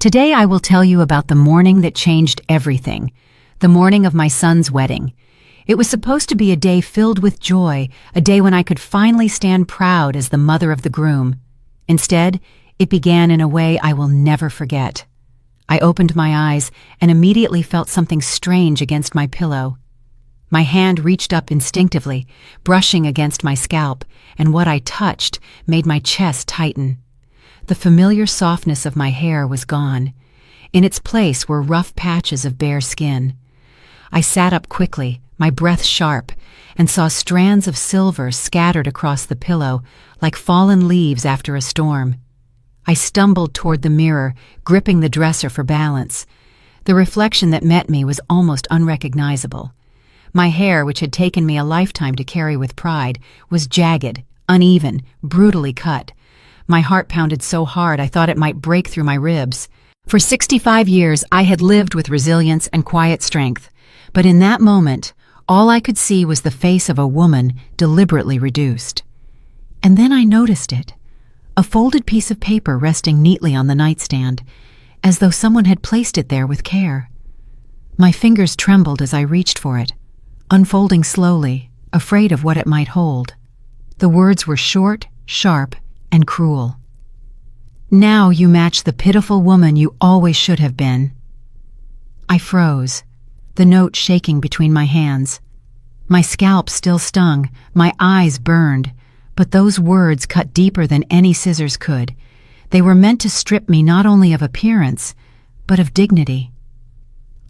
Today I will tell you about the morning that changed everything, the morning of my son's wedding. It was supposed to be a day filled with joy, a day when I could finally stand proud as the mother of the groom. Instead, it began in a way I will never forget. I opened my eyes and immediately felt something strange against my pillow. My hand reached up instinctively, brushing against my scalp, and what I touched made my chest tighten. The familiar softness of my hair was gone. In its place were rough patches of bare skin. I sat up quickly, my breath sharp, and saw strands of silver scattered across the pillow like fallen leaves after a storm. I stumbled toward the mirror, gripping the dresser for balance. The reflection that met me was almost unrecognizable. My hair, which had taken me a lifetime to carry with pride, was jagged, uneven, brutally cut. My heart pounded so hard I thought it might break through my ribs. For 65 years, I had lived with resilience and quiet strength. But in that moment, all I could see was the face of a woman deliberately reduced. And then I noticed it. A folded piece of paper resting neatly on the nightstand, as though someone had placed it there with care. My fingers trembled as I reached for it, unfolding slowly, afraid of what it might hold. The words were short, sharp, and cruel. "Now you match the pitiful woman you always should have been." I froze, the note shaking between my hands. My scalp still stung, my eyes burned, but those words cut deeper than any scissors could. They were meant to strip me not only of appearance, but of dignity.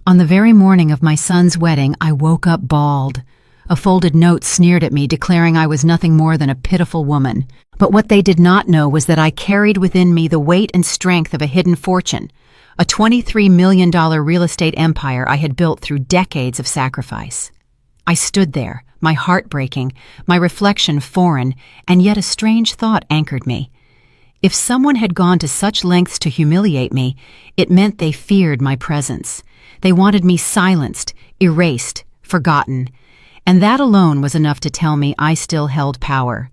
On the very morning of my son's wedding, I woke up bald. A folded note sneered at me, declaring I was nothing more than a pitiful woman. But what they did not know was that I carried within me the weight and strength of a hidden fortune, a $23 million real estate empire I had built through decades of sacrifice. I stood there, my heart breaking, my reflection foreign, and yet a strange thought anchored me. If someone had gone to such lengths to humiliate me, it meant they feared my presence. They wanted me silenced, erased, forgotten. And that alone was enough to tell me I still held power.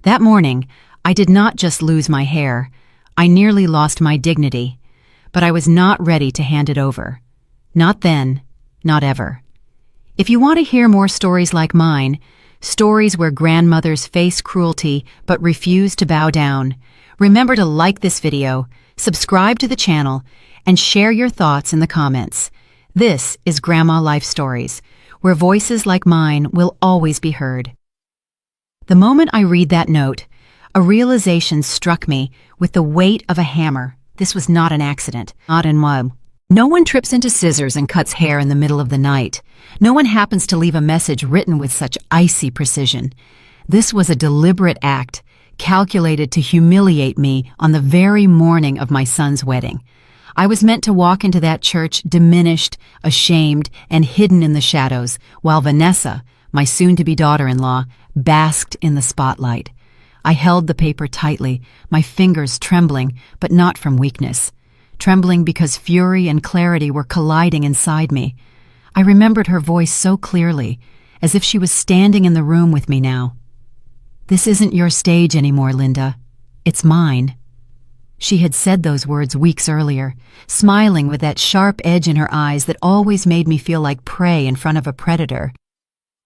That morning, I did not just lose my hair. I nearly lost my dignity. But I was not ready to hand it over. Not then, not ever. If you want to hear more stories like mine, stories where grandmothers face cruelty but refuse to bow down, remember to like this video, subscribe to the channel, and share your thoughts in the comments. This is Grandma Life Stories, where voices like mine will always be heard. The moment I read that note, a realization struck me with the weight of a hammer. This was not an accident, not in one. No one trips into scissors and cuts hair in the middle of the night. No one happens to leave a message written with such icy precision. This was a deliberate act, calculated to humiliate me on the very morning of my son's wedding. I was meant to walk into that church diminished, ashamed, and hidden in the shadows, while Vanessa, my soon-to-be daughter-in-law, basked in the spotlight. I held the paper tightly, my fingers trembling, but not from weakness. Trembling because fury and clarity were colliding inside me. I remembered her voice so clearly, as if she was standing in the room with me now. "This isn't your stage anymore, Linda. It's mine." She had said those words weeks earlier, smiling with that sharp edge in her eyes that always made me feel like prey in front of a predator.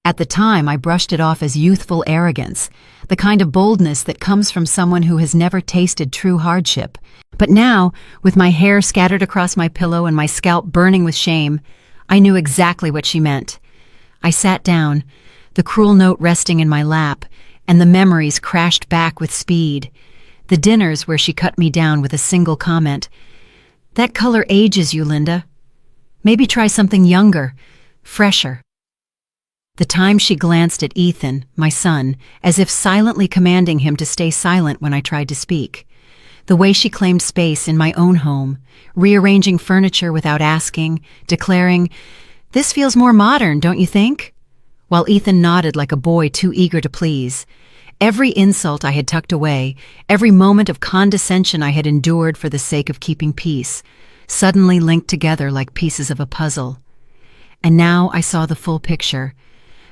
At the time, I brushed it off as youthful arrogance, the kind of boldness that comes from someone who has never tasted true hardship. But now, with my hair scattered across my pillow and my scalp burning with shame, I knew exactly what she meant. I sat down, the cruel note resting in my lap, and the memories crashed back with speed. The dinners where she cut me down with a single comment. "That color ages you, Linda. Maybe try something younger, fresher." The time she glanced at Ethan, my son, as if silently commanding him to stay silent when I tried to speak. The way she claimed space in my own home, rearranging furniture without asking, declaring, "This feels more modern, don't you think?" While Ethan nodded like a boy too eager to please. Every insult I had tucked away, every moment of condescension I had endured for the sake of keeping peace, suddenly linked together like pieces of a puzzle. And now I saw the full picture.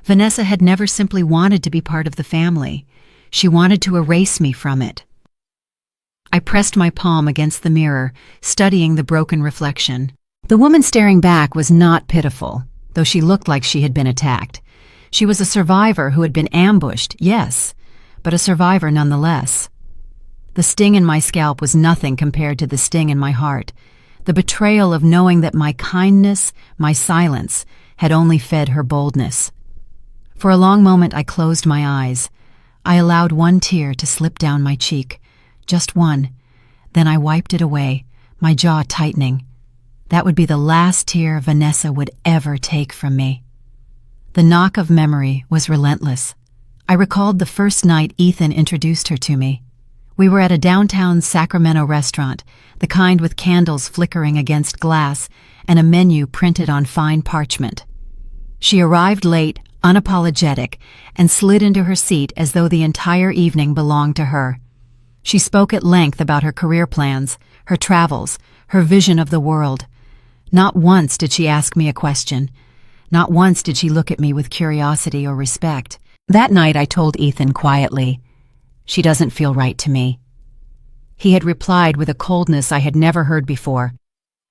Vanessa had never simply wanted to be part of the family. She wanted to erase me from it. I pressed my palm against the mirror, studying the broken reflection. The woman staring back was not pitiful, though she looked like she had been attacked. She was a survivor who had been ambushed, yes, but a survivor nonetheless. The sting in my scalp was nothing compared to the sting in my heart, the betrayal of knowing that my kindness, my silence, had only fed her boldness. For a long moment I closed my eyes. I allowed one tear to slip down my cheek, just one. Then I wiped it away, my jaw tightening. That would be the last tear Vanessa would ever take from me. The knock of memory was relentless. I recalled the first night Ethan introduced her to me. We were at a downtown Sacramento restaurant, the kind with candles flickering against glass and a menu printed on fine parchment. She arrived late, unapologetic, and slid into her seat as though the entire evening belonged to her. She spoke at length about her career plans, her travels, her vision of the world. Not once did she ask me a question. Not once did she look at me with curiosity or respect. That night I told Ethan quietly, "She doesn't feel right to me." He had replied with a coldness I had never heard before.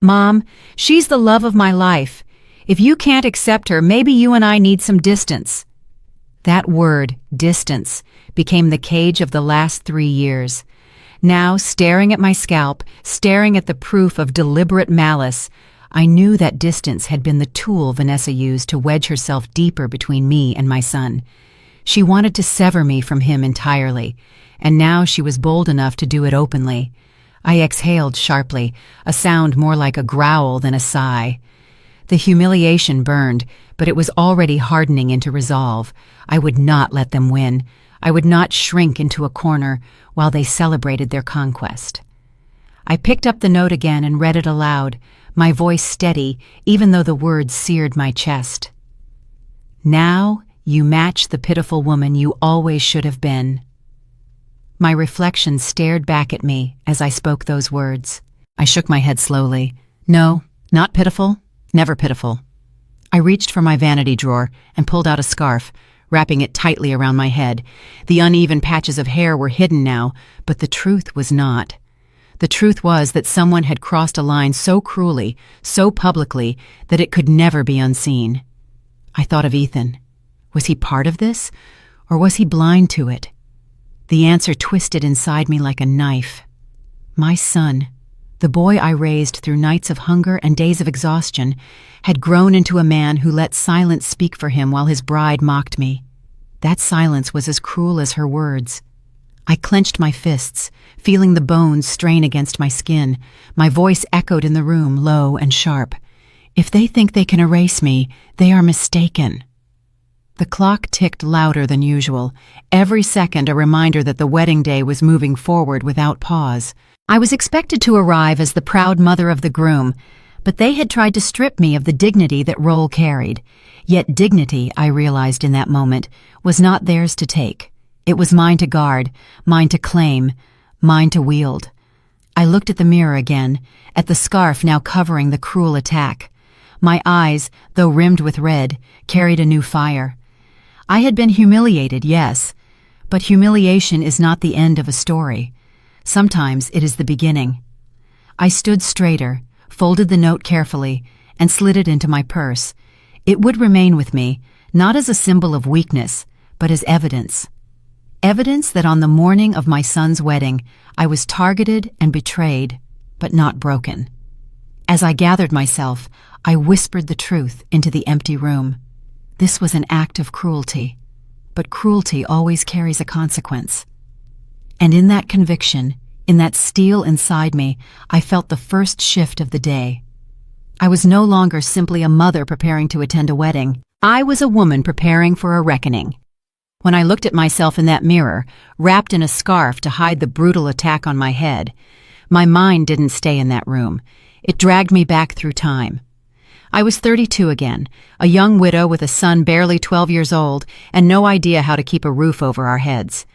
"Mom, she's the love of my life. If you can't accept her, maybe you and I need some distance." That word, distance, became the cage of the last 3 years. Now, staring at my scalp, staring at the proof of deliberate malice, I knew that distance had been the tool Vanessa used to wedge herself deeper between me and my son. She wanted to sever me from him entirely, and now she was bold enough to do it openly. I exhaled sharply, a sound more like a growl than a sigh. The humiliation burned, but it was already hardening into resolve. I would not let them win. I would not shrink into a corner while they celebrated their conquest. I picked up the note again and read it aloud, my voice steady, even though the words seared my chest. "Now you match the pitiful woman you always should have been." My reflection stared back at me as I spoke those words. I shook my head slowly. No, not pitiful, never pitiful. I reached for my vanity drawer and pulled out a scarf, wrapping it tightly around my head. The uneven patches of hair were hidden now, but the truth was not. The truth was that someone had crossed a line so cruelly, so publicly, that it could never be unseen. I thought of Ethan. Was he part of this, or was he blind to it? The answer twisted inside me like a knife. My son, the boy I raised through nights of hunger and days of exhaustion, had grown into a man who let silence speak for him while his bride mocked me. That silence was as cruel as her words. I clenched my fists, feeling the bones strain against my skin. My voice echoed in the room, low and sharp. If they think they can erase me, they are mistaken. The clock ticked louder than usual, every second a reminder that the wedding day was moving forward without pause. I was expected to arrive as the proud mother of the groom, but they had tried to strip me of the dignity that role carried. Yet dignity, I realized in that moment, was not theirs to take. It was mine to guard, mine to claim, mine to wield. I looked at the mirror again, at the scarf now covering the cruel attack. My eyes, though rimmed with red, carried a new fire. I had been humiliated, yes, but humiliation is not the end of a story. Sometimes it is the beginning. I stood straighter, folded the note carefully, and slid it into my purse. It would remain with me, not as a symbol of weakness, but as evidence. Evidence that on the morning of my son's wedding, I was targeted and betrayed, but not broken. As I gathered myself, I whispered the truth into the empty room. This was an act of cruelty, but cruelty always carries a consequence. And in that conviction, in that steel inside me, I felt the first shift of the day. I was no longer simply a mother preparing to attend a wedding. I was a woman preparing for a reckoning. When I looked at myself in that mirror, wrapped in a scarf to hide the brutal attack on my head, my mind didn't stay in that room. It dragged me back through time. I was 32 again, a young widow with a son barely 12 years old and no idea how to keep a roof over our heads.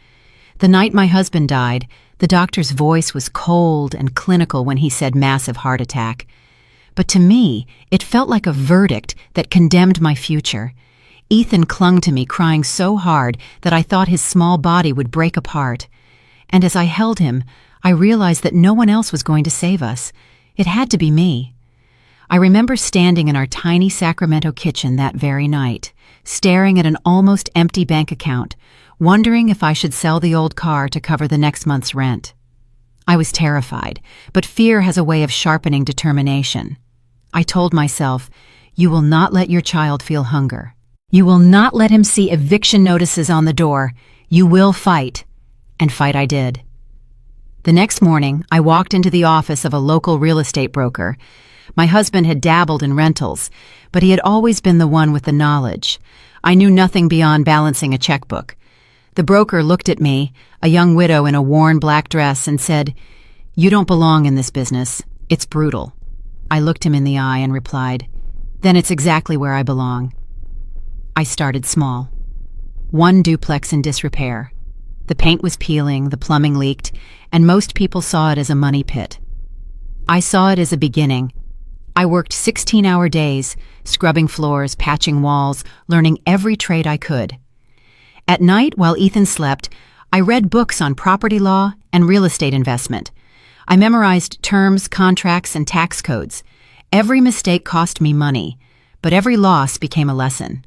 The night my husband died, the doctor's voice was cold and clinical when he said massive heart attack. But to me, it felt like a verdict that condemned my future. Ethan clung to me, crying so hard that I thought his small body would break apart. And as I held him, I realized that no one else was going to save us. It had to be me. I remember standing in our tiny Sacramento kitchen that very night, staring at an almost empty bank account, wondering if I should sell the old car to cover the next month's rent. I was terrified, but fear has a way of sharpening determination. I told myself, you will not let your child feel hunger. You will not let him see eviction notices on the door. You will fight. And fight I did. The next morning, I walked into the office of a local real estate broker. My husband had dabbled in rentals, but he had always been the one with the knowledge. I knew nothing beyond balancing a checkbook. The broker looked at me, a young widow in a worn black dress, and said, "You don't belong in this business. It's brutal." I looked him in the eye and replied, "Then it's exactly where I belong." I started small. One duplex in disrepair. The paint was peeling, the plumbing leaked, and most people saw it as a money pit. I saw it as a beginning. I worked 16-hour days, scrubbing floors, patching walls, learning every trade I could. At night, while Ethan slept, I read books on property law and real estate investment. I memorized terms, contracts, and tax codes. Every mistake cost me money, but every loss became a lesson.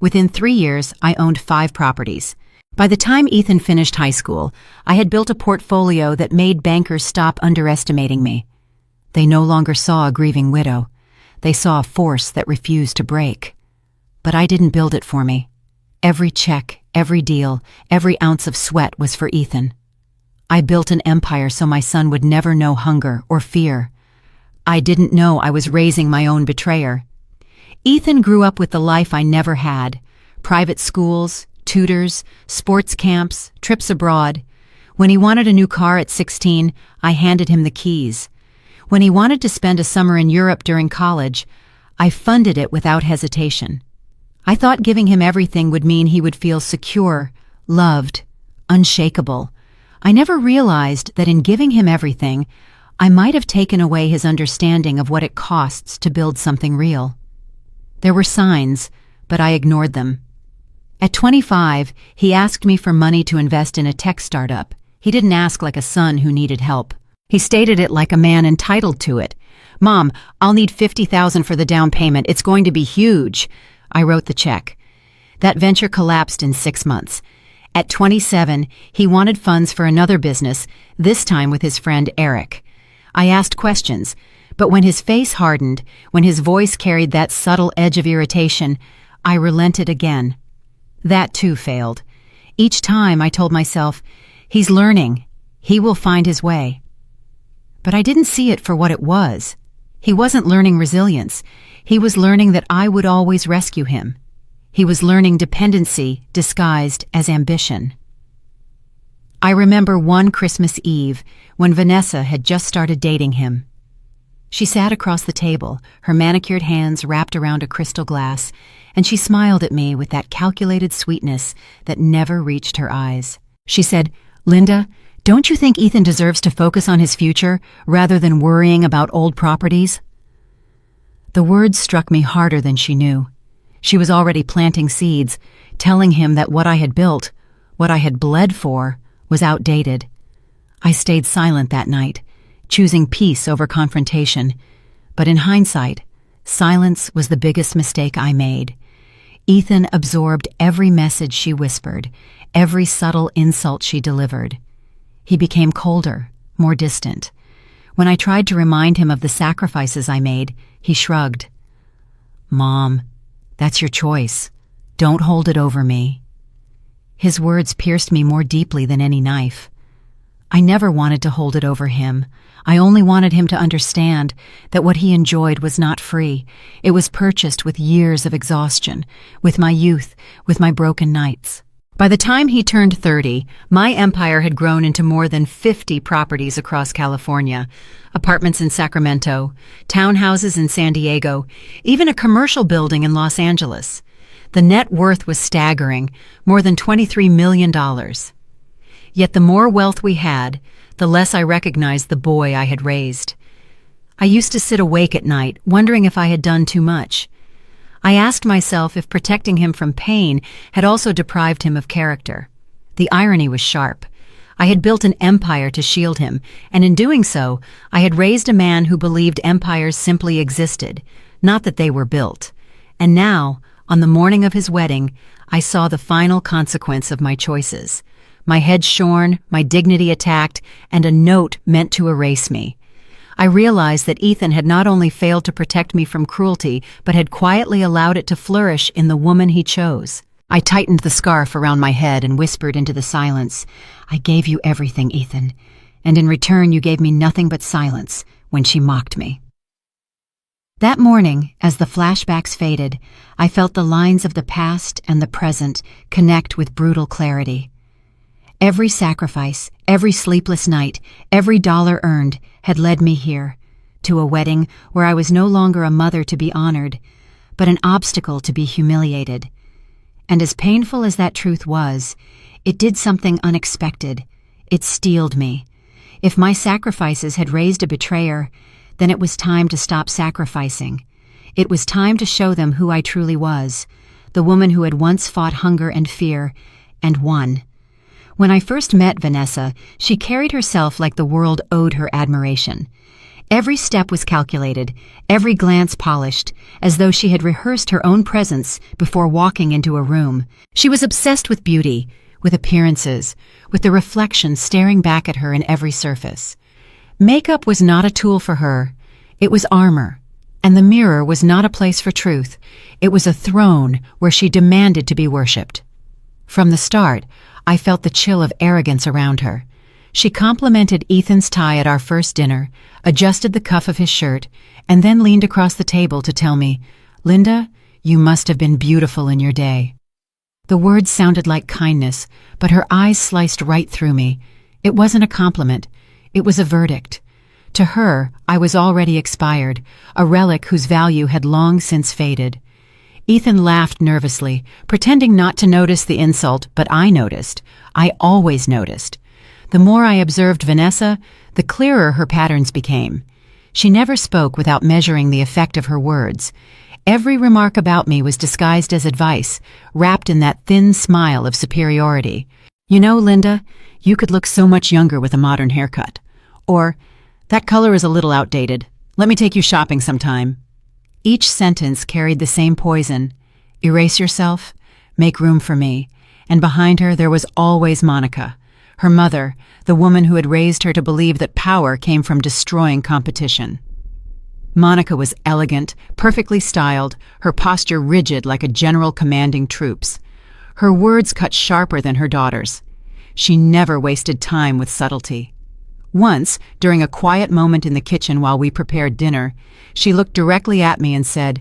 Within 3 years, I owned 5 properties. By the time Ethan finished high school, I had built a portfolio that made bankers stop underestimating me. They no longer saw a grieving widow. They saw a force that refused to break. But I didn't build it for me. Every check, every deal, every ounce of sweat was for Ethan. I built an empire so my son would never know hunger or fear. I didn't know I was raising my own betrayer. Ethan grew up with the life I never had. Private schools, tutors, sports camps, trips abroad. When he wanted a new car at 16, I handed him the keys. When he wanted to spend a summer in Europe during college, I funded it without hesitation. I thought giving him everything would mean he would feel secure, loved, unshakable. I never realized that in giving him everything, I might have taken away his understanding of what it costs to build something real. There were signs, but I ignored them. At 25, he asked me for money to invest in a tech startup. He didn't ask like a son who needed help. He stated it like a man entitled to it. "Mom, I'll need $50,000 for the down payment. It's going to be huge." I wrote the check. That venture collapsed in 6 months. At 27, he wanted funds for another business, this time with his friend Eric. I asked questions, but when his face hardened, when his voice carried that subtle edge of irritation, I relented again. That too failed. Each time I told myself, he's learning. He will find his way. But I didn't see it for what it was. He wasn't learning resilience. He was learning that I would always rescue him. He was learning dependency disguised as ambition. I remember one Christmas Eve when Vanessa had just started dating him. She sat across the table, her manicured hands wrapped around a crystal glass, and she smiled at me with that calculated sweetness that never reached her eyes. She said, "Linda, don't you think Ethan deserves to focus on his future rather than worrying about old properties?" The words struck me harder than she knew. She was already planting seeds, telling him that what I had built, what I had bled for, was outdated. I stayed silent that night, choosing peace over confrontation. But in hindsight, silence was the biggest mistake I made. Ethan absorbed every message she whispered, every subtle insult she delivered. He became colder, more distant. When I tried to remind him of the sacrifices I made, he shrugged. "Mom, that's your choice. Don't hold it over me." His words pierced me more deeply than any knife. I never wanted to hold it over him. I only wanted him to understand that what he enjoyed was not free. It was purchased with years of exhaustion, with my youth, with my broken nights. By the time he turned 30, my empire had grown into more than 50 properties across California, apartments in Sacramento, townhouses in San Diego, even a commercial building in Los Angeles. The net worth was staggering, more than $23 million. Yet the more wealth we had, the less I recognized the boy I had raised. I used to sit awake at night, wondering if I had done too much. I asked myself if protecting him from pain had also deprived him of character. The irony was sharp. I had built an empire to shield him, and in doing so, I had raised a man who believed empires simply existed, not that they were built. And now, on the morning of his wedding, I saw the final consequence of my choices. My head shorn, my dignity attacked, and a note meant to erase me. I realized that Ethan had not only failed to protect me from cruelty, but had quietly allowed it to flourish in the woman he chose. I tightened the scarf around my head and whispered into the silence, "I gave you everything, Ethan, and in return you gave me nothing but silence," when she mocked me. That morning, as the flashbacks faded, I felt the lines of the past and the present connect with brutal clarity. Every sacrifice, every sleepless night, every dollar earned had led me here, to a wedding where I was no longer a mother to be honored, but an obstacle to be humiliated. And as painful as that truth was, it did something unexpected. It steeled me. If my sacrifices had raised a betrayer, then it was time to stop sacrificing. It was time to show them who I truly was, the woman who had once fought hunger and fear, and won. When I first met Vanessa, she carried herself like the world owed her admiration. Every step was calculated, every glance polished, as though she had rehearsed her own presence before walking into a room. She was obsessed with beauty, with appearances, with the reflection staring back at her in every surface. Makeup was not a tool for her, it was armor. And the mirror was not a place for truth, it was a throne where she demanded to be worshipped. From the start, I felt the chill of arrogance around her. She complimented Ethan's tie at our first dinner, adjusted the cuff of his shirt, and then leaned across the table to tell me, "Linda, you must have been beautiful in your day." The words sounded like kindness, but her eyes sliced right through me. It wasn't a compliment, it was a verdict. To her, I was already expired, a relic whose value had long since faded. Ethan laughed nervously, pretending not to notice the insult, but I noticed. I always noticed. The more I observed Vanessa, the clearer her patterns became. She never spoke without measuring the effect of her words. Every remark about me was disguised as advice, wrapped in that thin smile of superiority. "You know, Linda, you could look so much younger with a modern haircut." Or, "That color is a little outdated. Let me take you shopping sometime." Each sentence carried the same poison. Erase yourself, make room for me. And behind her there was always Monica, her mother, the woman who had raised her to believe that power came from destroying competition. Monica was elegant, perfectly styled, her posture rigid like a general commanding troops. Her words cut sharper than her daughter's. She never wasted time with subtlety. Once, during a quiet moment in the kitchen while we prepared dinner, she looked directly at me and said,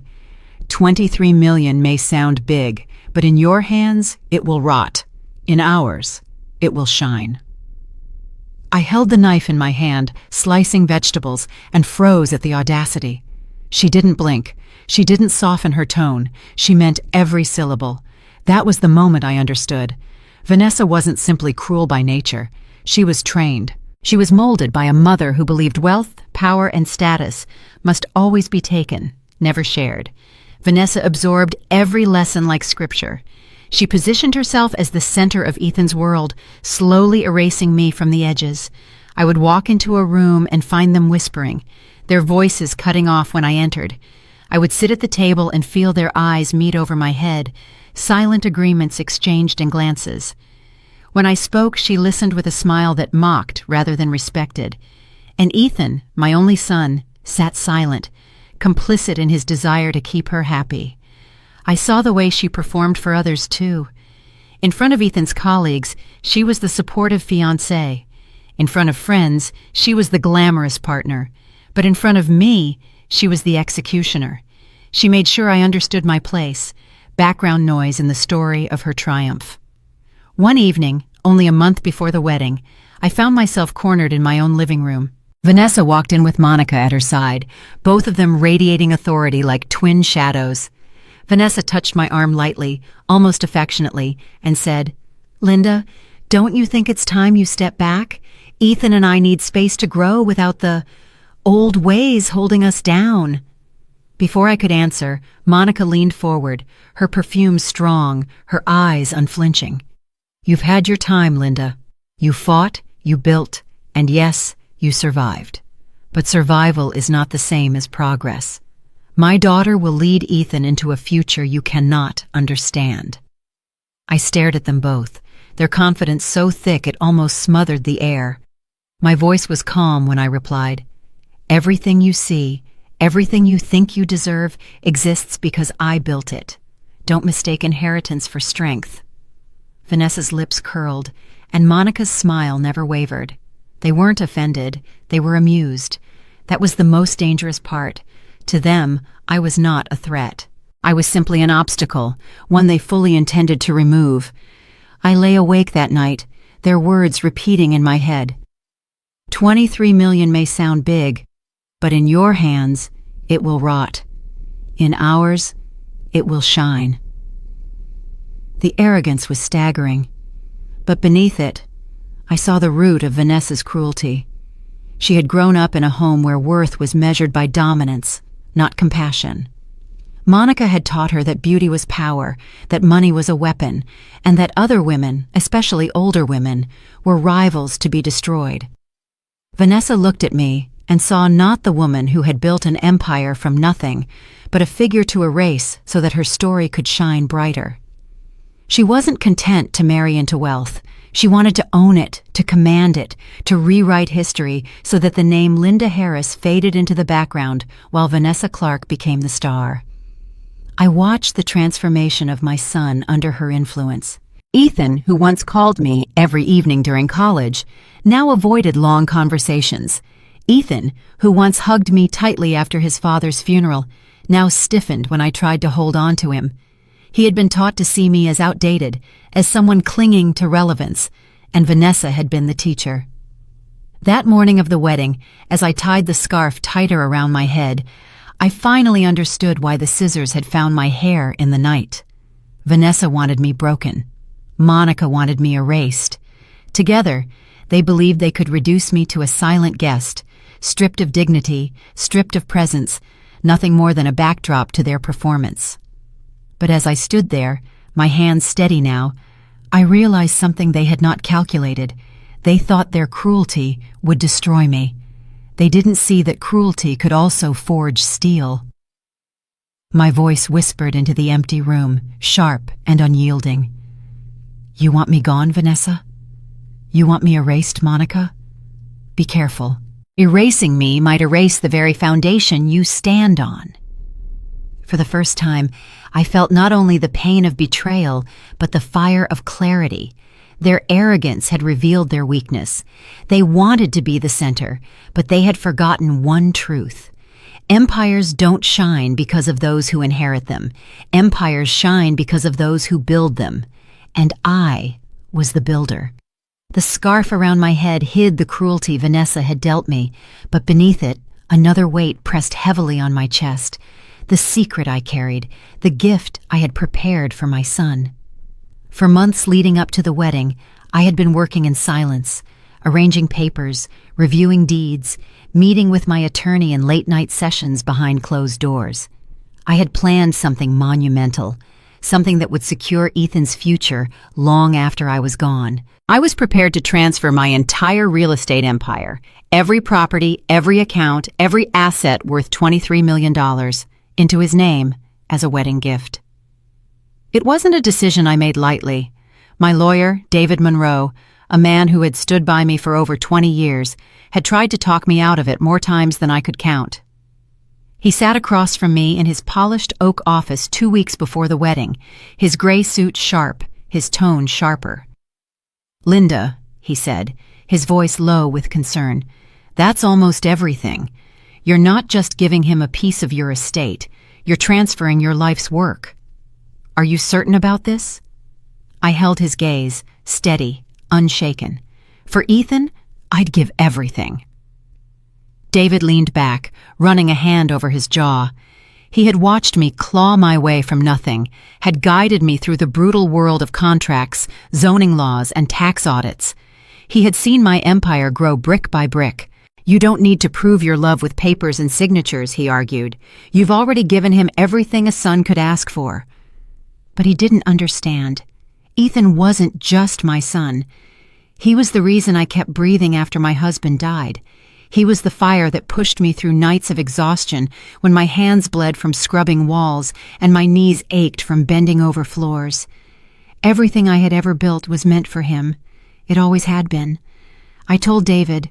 "23 million may sound big, but in your hands, it will rot. In ours, it will shine." I held the knife in my hand, slicing vegetables, and froze at the audacity. She didn't blink. She didn't soften her tone. She meant every syllable. That was the moment I understood. Vanessa wasn't simply cruel by nature. She was trained. She was molded by a mother who believed wealth, power, and status must always be taken, never shared. Vanessa absorbed every lesson like scripture. She positioned herself as the center of Ethan's world, slowly erasing me from the edges. I would walk into a room and find them whispering, their voices cutting off when I entered. I would sit at the table and feel their eyes meet over my head, silent agreements exchanged in glances. When I spoke, she listened with a smile that mocked rather than respected. And Ethan, my only son, sat silent, complicit in his desire to keep her happy. I saw the way she performed for others, too. In front of Ethan's colleagues, she was the supportive fiancée. In front of friends, she was the glamorous partner. But in front of me, she was the executioner. She made sure I understood my place, background noise in the story of her triumph. One evening, only a month before the wedding, I found myself cornered in my own living room. Vanessa walked in with Monica at her side, both of them radiating authority like twin shadows. Vanessa touched my arm lightly, almost affectionately, and said, "Linda, don't you think it's time you step back? Ethan and I need space to grow without the old ways holding us down." Before I could answer, Monica leaned forward, her perfume strong, her eyes unflinching. "You've had your time, Linda. You fought, You built, and yes, you survived. But survival is not the same as progress. My daughter will lead Ethan into a future you cannot understand." I stared at them both, their confidence so thick it almost smothered the air. My voice was calm when I replied, "Everything you see, everything you think you deserve, exists because I built it. Don't mistake inheritance for strength." Vanessa's lips curled, and Monica's smile never wavered. They weren't offended, they were amused. That was the most dangerous part. To them, I was not a threat. I was simply an obstacle, one they fully intended to remove. I lay awake that night, their words repeating in my head. 23 million may sound big, but in your hands, it will rot. In ours, it will shine. The arrogance was staggering, but beneath it, I saw the root of Vanessa's cruelty. She had grown up in a home where worth was measured by dominance, not compassion. Monica had taught her that beauty was power, that money was a weapon, and that other women, especially older women, were rivals to be destroyed. Vanessa looked at me and saw not the woman who had built an empire from nothing, but a figure to erase so that her story could shine brighter. She wasn't content to marry into wealth. She wanted to own it, to command it, to rewrite history so that the name Linda Harris faded into the background while Vanessa Clark became the star. I watched the transformation of my son under her influence. Ethan, who once called me every evening during college, now avoided long conversations. Ethan, who once hugged me tightly after his father's funeral, now stiffened when I tried to hold on to him. He had been taught to see me as outdated, as someone clinging to relevance, and Vanessa had been the teacher. That morning of the wedding, as I tied the scarf tighter around my head, I finally understood why the scissors had found my hair in the night. Vanessa wanted me broken. Monica wanted me erased. Together, they believed they could reduce me to a silent guest, stripped of dignity, stripped of presence, nothing more than a backdrop to their performance. But as I stood there, my hands steady now, I realized something they had not calculated. They thought their cruelty would destroy me. They didn't see that cruelty could also forge steel. My voice whispered into the empty room, sharp and unyielding. "You want me gone, Vanessa? You want me erased, Monica? Be careful. Erasing me might erase the very foundation you stand on." For the first time, I felt not only the pain of betrayal, but the fire of clarity. Their arrogance had revealed their weakness. They wanted to be the center, but they had forgotten one truth. Empires don't shine because of those who inherit them. Empires shine because of those who build them. And I was the builder. The scarf around my head hid the cruelty Vanessa had dealt me, but beneath it, another weight pressed heavily on my chest. The secret I carried, the gift I had prepared for my son. For months leading up to the wedding, I had been working in silence, arranging papers, reviewing deeds, meeting with my attorney in late-night sessions behind closed doors. I had planned something monumental, something that would secure Ethan's future long after I was gone. I was prepared to transfer my entire real estate empire, every property, every account, every asset worth $23 million, into his name as a wedding gift. It wasn't a decision I made lightly. My lawyer, David Monroe, a man who had stood by me for over 20 years, had tried to talk me out of it more times than I could count. He sat across from me in his polished oak office 2 weeks before the wedding, his gray suit sharp, his tone sharper. "Linda," he said, his voice low with concern, "that's almost everything. You're not just giving him a piece of your estate, you're transferring your life's work. Are you certain about this?" I held his gaze, steady, unshaken. For Ethan, I'd give everything. David leaned back, running a hand over his jaw. He had watched me claw my way from nothing, had guided me through the brutal world of contracts, zoning laws, and tax audits. He had seen my empire grow brick by brick. "You don't need to prove your love with papers and signatures," he argued. "You've already given him everything a son could ask for." But he didn't understand. Ethan wasn't just my son. He was the reason I kept breathing after my husband died. He was the fire that pushed me through nights of exhaustion when my hands bled from scrubbing walls and my knees ached from bending over floors. Everything I had ever built was meant for him. It always had been. I told David,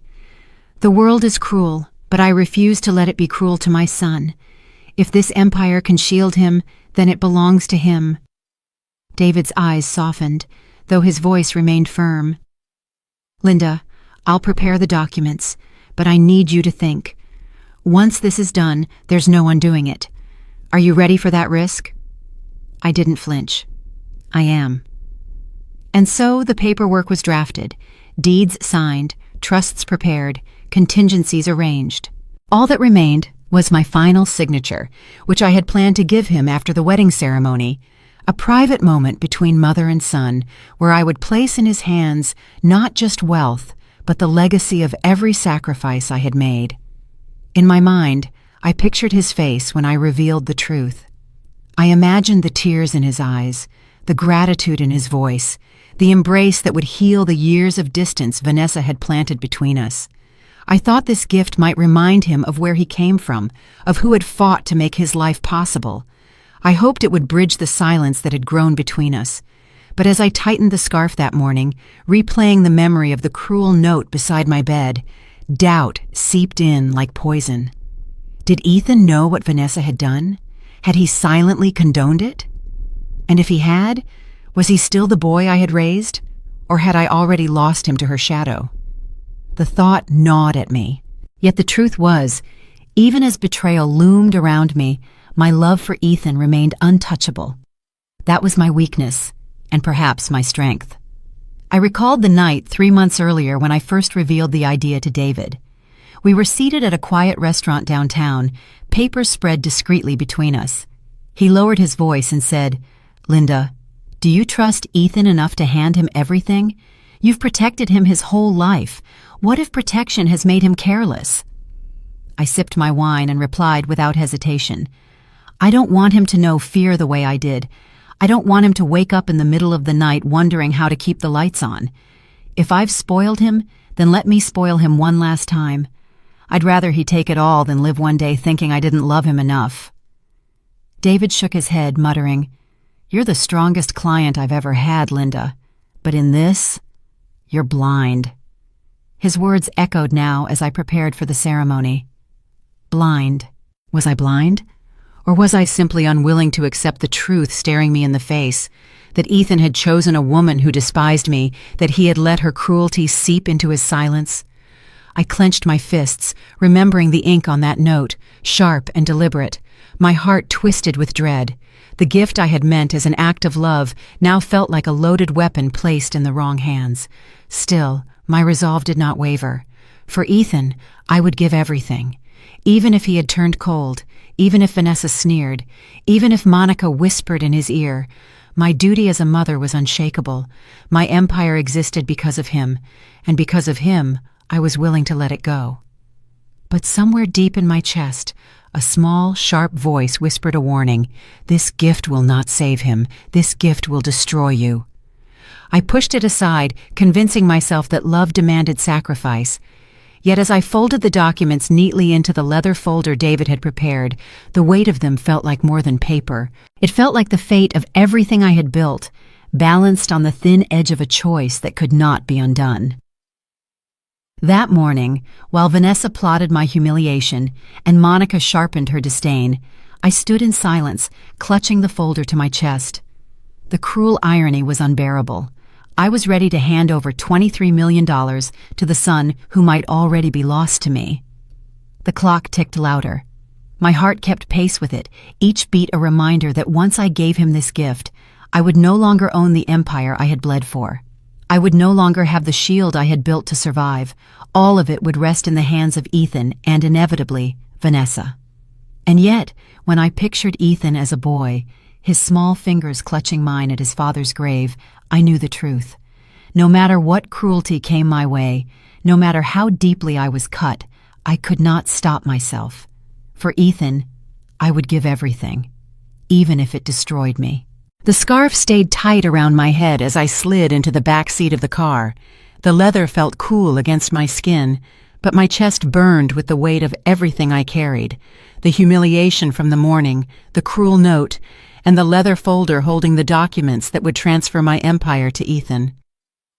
"The world is cruel, but I refuse to let it be cruel to my son. If this empire can shield him, then it belongs to him." David's eyes softened, though his voice remained firm. "Linda, I'll prepare the documents, but I need you to think. Once this is done, there's no undoing it. Are you ready for that risk?" I didn't flinch. "I am." And so the paperwork was drafted, deeds signed, trusts prepared, contingencies arranged. All that remained was my final signature, which I had planned to give him after the wedding ceremony, a private moment between mother and son where I would place in his hands not just wealth, but the legacy of every sacrifice I had made. In my mind, I pictured his face when I revealed the truth. I imagined the tears in his eyes, the gratitude in his voice, the embrace that would heal the years of distance Vanessa had planted between us. I thought this gift might remind him of where he came from, of who had fought to make his life possible. I hoped it would bridge the silence that had grown between us. But as I tightened the scarf that morning, replaying the memory of the cruel note beside my bed, doubt seeped in like poison. Did Ethan know what Vanessa had done? Had he silently condoned it? And if he had, was he still the boy I had raised? Or had I already lost him to her shadow? The thought gnawed at me. Yet the truth was, even as betrayal loomed around me, my love for Ethan remained untouchable. That was my weakness, and perhaps my strength. I recalled the night 3 months earlier when I first revealed the idea to David. We were seated at a quiet restaurant downtown, papers spread discreetly between us. He lowered his voice and said, "Linda, do you trust Ethan enough to hand him everything? You've protected him his whole life. What if protection has made him careless?" I sipped my wine and replied without hesitation, "I don't want him to know fear the way I did. I don't want him to wake up in the middle of the night wondering how to keep the lights on. If I've spoiled him, then let me spoil him one last time. I'd rather he take it all than live one day thinking I didn't love him enough." David shook his head, muttering, "You're the strongest client I've ever had, Linda. But in this, you're blind." His words echoed now as I prepared for the ceremony. Blind. Was I blind? Or was I simply unwilling to accept the truth staring me in the face, that Ethan had chosen a woman who despised me, that he had let her cruelty seep into his silence? I clenched my fists, remembering the ink on that note, sharp and deliberate, my heart twisted with dread. The gift I had meant as an act of love now felt like a loaded weapon placed in the wrong hands. Still, my resolve did not waver. For Ethan, I would give everything. Even if he had turned cold, even if Vanessa sneered, even if Monica whispered in his ear, my duty as a mother was unshakable. My empire existed because of him, and because of him, I was willing to let it go. But somewhere deep in my chest, a small, sharp voice whispered a warning. "This gift will not save him. This gift will destroy you." I pushed it aside, convincing myself that love demanded sacrifice. Yet as I folded the documents neatly into the leather folder David had prepared, the weight of them felt like more than paper. It felt like the fate of everything I had built, balanced on the thin edge of a choice that could not be undone. That morning, while Vanessa plotted my humiliation and Monica sharpened her disdain, I stood in silence, clutching the folder to my chest. The cruel irony was unbearable. I was ready to hand over $23 million to the son who might already be lost to me. The clock ticked louder. My heart kept pace with it, each beat a reminder that once I gave him this gift, I would no longer own the empire I had bled for. I would no longer have the shield I had built to survive. All of it would rest in the hands of Ethan and, inevitably, Vanessa. And yet, when I pictured Ethan as a boy, his small fingers clutching mine at his father's grave, I knew the truth. No matter what cruelty came my way, no matter how deeply I was cut, I could not stop myself. For Ethan, I would give everything, even if it destroyed me. The scarf stayed tight around my head as I slid into the back seat of the car. The leather felt cool against my skin, but my chest burned with the weight of everything I carried. The humiliation from the morning, the cruel note, and the leather folder holding the documents that would transfer my empire to Ethan.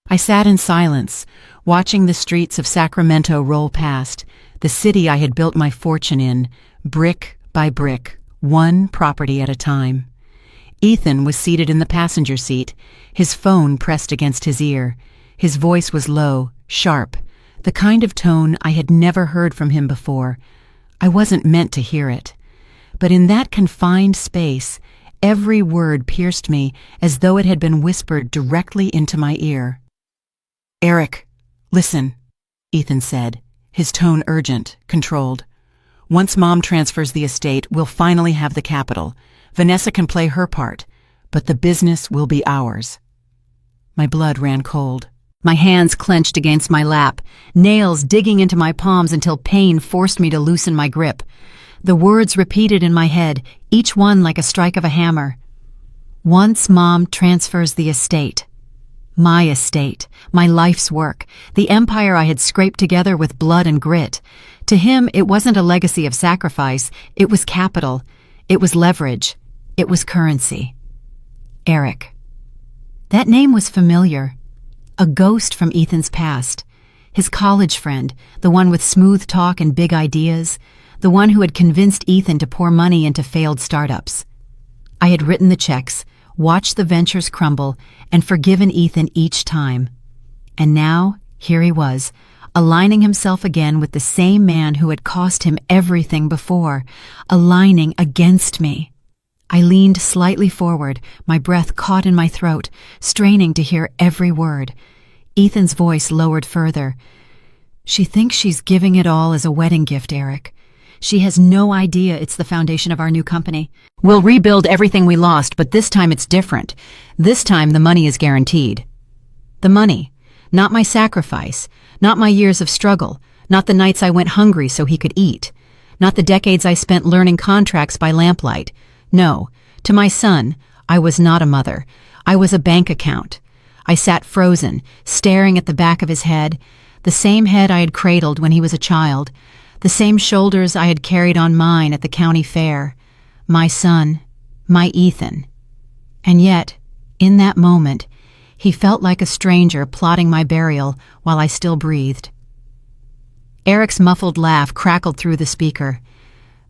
I sat in silence, watching the streets of Sacramento roll past, the city I had built my fortune in, brick by brick, one property at a time. Ethan was seated in the passenger seat, his phone pressed against his ear. His voice was low, sharp, the kind of tone I had never heard from him before. I wasn't meant to hear it. But in that confined space, every word pierced me as though it had been whispered directly into my ear. "Eric, listen," Ethan said, his tone urgent, controlled. "Once Mom transfers the estate, we'll finally have the capital. Vanessa can play her part, but the business will be ours." My blood ran cold. My hands clenched against my lap, nails digging into my palms until pain forced me to loosen my grip. The words repeated in my head, each one like a strike of a hammer. "Once Mom transfers the estate." My estate, my life's work, the empire I had scraped together with blood and grit. To him, it wasn't a legacy of sacrifice, it was capital, it was leverage, it was currency. Eric. That name was familiar. A ghost from Ethan's past. His college friend, the one with smooth talk and big ideas, the one who had convinced Ethan to pour money into failed startups. I had written the checks, watched the ventures crumble, and forgiven Ethan each time. And now, here he was, aligning himself again with the same man who had cost him everything before, aligning against me. I leaned slightly forward, my breath caught in my throat, straining to hear every word. Ethan's voice lowered further. "She thinks she's giving it all as a wedding gift, Eric. She has no idea it's the foundation of our new company. We'll rebuild everything we lost, but this time it's different. This time the money is guaranteed." The money, not my sacrifice, not my years of struggle, not the nights I went hungry so he could eat, not the decades I spent learning contracts by lamplight. No, to my son, I was not a mother. I was a bank account. I sat frozen, staring at the back of his head, the same head I had cradled when he was a child, the same shoulders I had carried on mine at the county fair. My son, my Ethan. And yet, in that moment, he felt like a stranger plotting my burial while I still breathed. Eric's muffled laugh crackled through the speaker.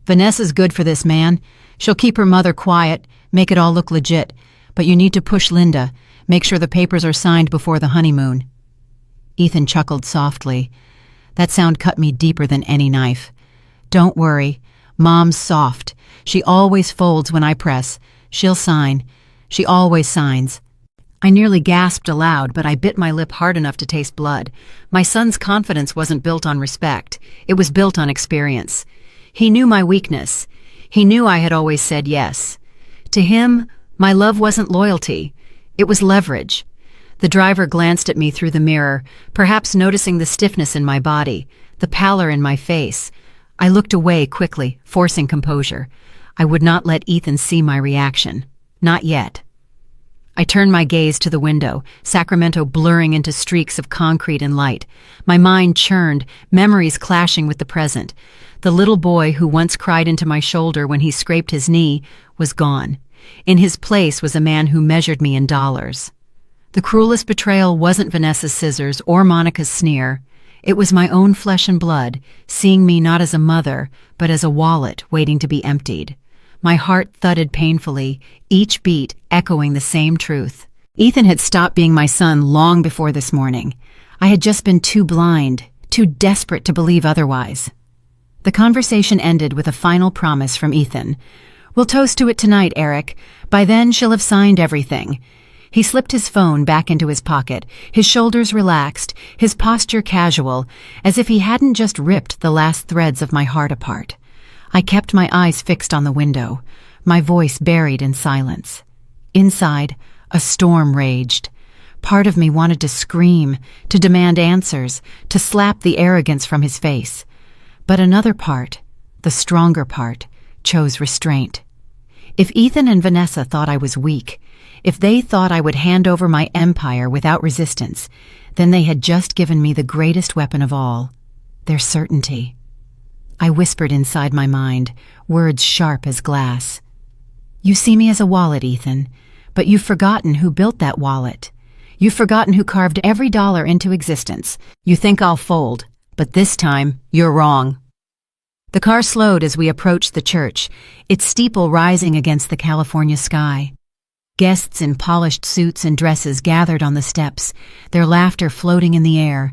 "Vanessa's good for this, man. She'll keep her mother quiet, make it all look legit, but you need to push Linda, make sure the papers are signed before the honeymoon." Ethan chuckled softly. That sound cut me deeper than any knife. "Don't worry. Mom's soft. She always folds when I press. She'll sign. She always signs." I nearly gasped aloud, but I bit my lip hard enough to taste blood. My son's confidence wasn't built on respect. It was built on experience. He knew my weakness. He knew I had always said yes. To him, my love wasn't loyalty. It was leverage. The driver glanced at me through the mirror, perhaps noticing the stiffness in my body, the pallor in my face. I looked away quickly, forcing composure. I would not let Ethan see my reaction. Not yet. I turned my gaze to the window, Sacramento blurring into streaks of concrete and light. My mind churned, memories clashing with the present. The little boy who once cried into my shoulder when he scraped his knee was gone. In his place was a man who measured me in dollars. The cruelest betrayal wasn't Vanessa's scissors or Monica's sneer. It was my own flesh and blood, seeing me not as a mother, but as a wallet waiting to be emptied. My heart thudded painfully, each beat echoing the same truth. Ethan had stopped being my son long before this morning. I had just been too blind, too desperate to believe otherwise. The conversation ended with a final promise from Ethan. "We'll toast to it tonight, Eric. By then she'll have signed everything." He slipped his phone back into his pocket, his shoulders relaxed, his posture casual, as if he hadn't just ripped the last threads of my heart apart. I kept my eyes fixed on the window, my voice buried in silence. Inside, a storm raged. Part of me wanted to scream, to demand answers, to slap the arrogance from his face. But another part, the stronger part, chose restraint. If Ethan and Vanessa thought I was weak, if they thought I would hand over my empire without resistance, Then they had just given me the greatest weapon of all, their certainty. I whispered inside my mind, words sharp as glass. You see me as a wallet, Ethan, but you've forgotten who built that wallet. You've forgotten who carved every dollar into existence. You think I'll fold, but this time, you're wrong. The car slowed as we approached the church, its steeple rising against the California sky. Guests in polished suits and dresses gathered on the steps, their laughter floating in the air.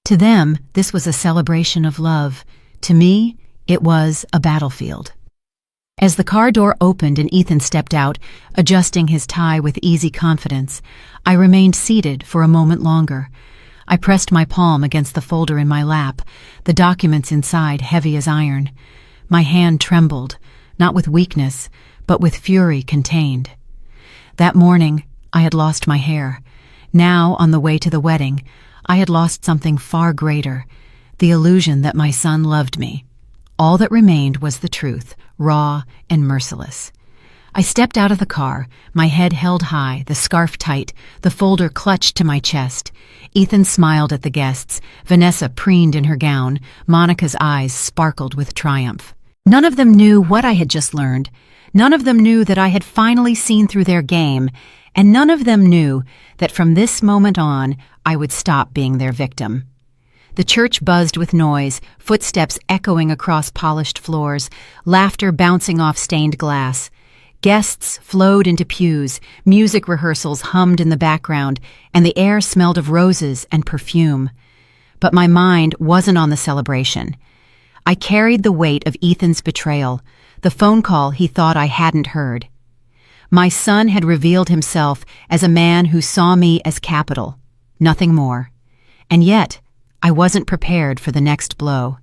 To them, this was a celebration of love. To me, it was a battlefield. As the car door opened and Ethan stepped out, adjusting his tie with easy confidence, I remained seated for a moment longer. I pressed my palm against the folder in my lap, the documents inside heavy as iron. My hand trembled, not with weakness, but with fury contained. That morning, I had lost my hair. Now, on the way to the wedding, I had lost something far greater, the illusion that my son loved me. All that remained was the truth, raw and merciless. I stepped out of the car, my head held high, the scarf tight, the folder clutched to my chest. Ethan smiled at the guests. Vanessa preened in her gown. Monica's eyes sparkled with triumph. None of them knew what I had just learned. None of them knew that I had finally seen through their game, and none of them knew that from this moment on, I would stop being their victim. The church buzzed with noise, footsteps echoing across polished floors, laughter bouncing off stained glass. Guests flowed into pews, music rehearsals hummed in the background, and the air smelled of roses and perfume. But my mind wasn't on the celebration. I carried the weight of Ethan's betrayal, the phone call he thought I hadn't heard. My son had revealed himself as a man who saw me as capital, nothing more. And yet, I wasn't prepared for the next blow.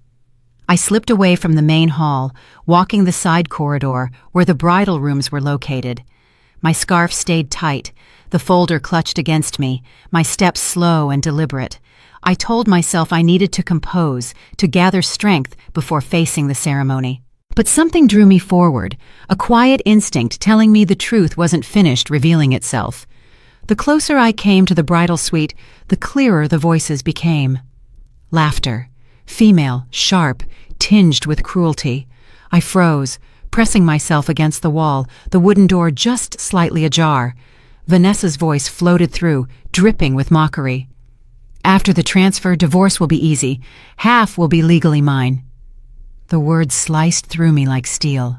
I slipped away from the main hall, walking the side corridor where the bridal rooms were located. My scarf stayed tight, the folder clutched against me, my steps slow and deliberate. I told myself I needed to compose, to gather strength before facing the ceremony. But something drew me forward, a quiet instinct telling me the truth wasn't finished revealing itself. The closer I came to the bridal suite, the clearer the voices became. Laughter, female, sharp, tinged with cruelty. I froze, pressing myself against the wall, the wooden door just slightly ajar. Vanessa's voice floated through, dripping with mockery. After the transfer, divorce will be easy. Half will be legally mine. The words sliced through me like steel.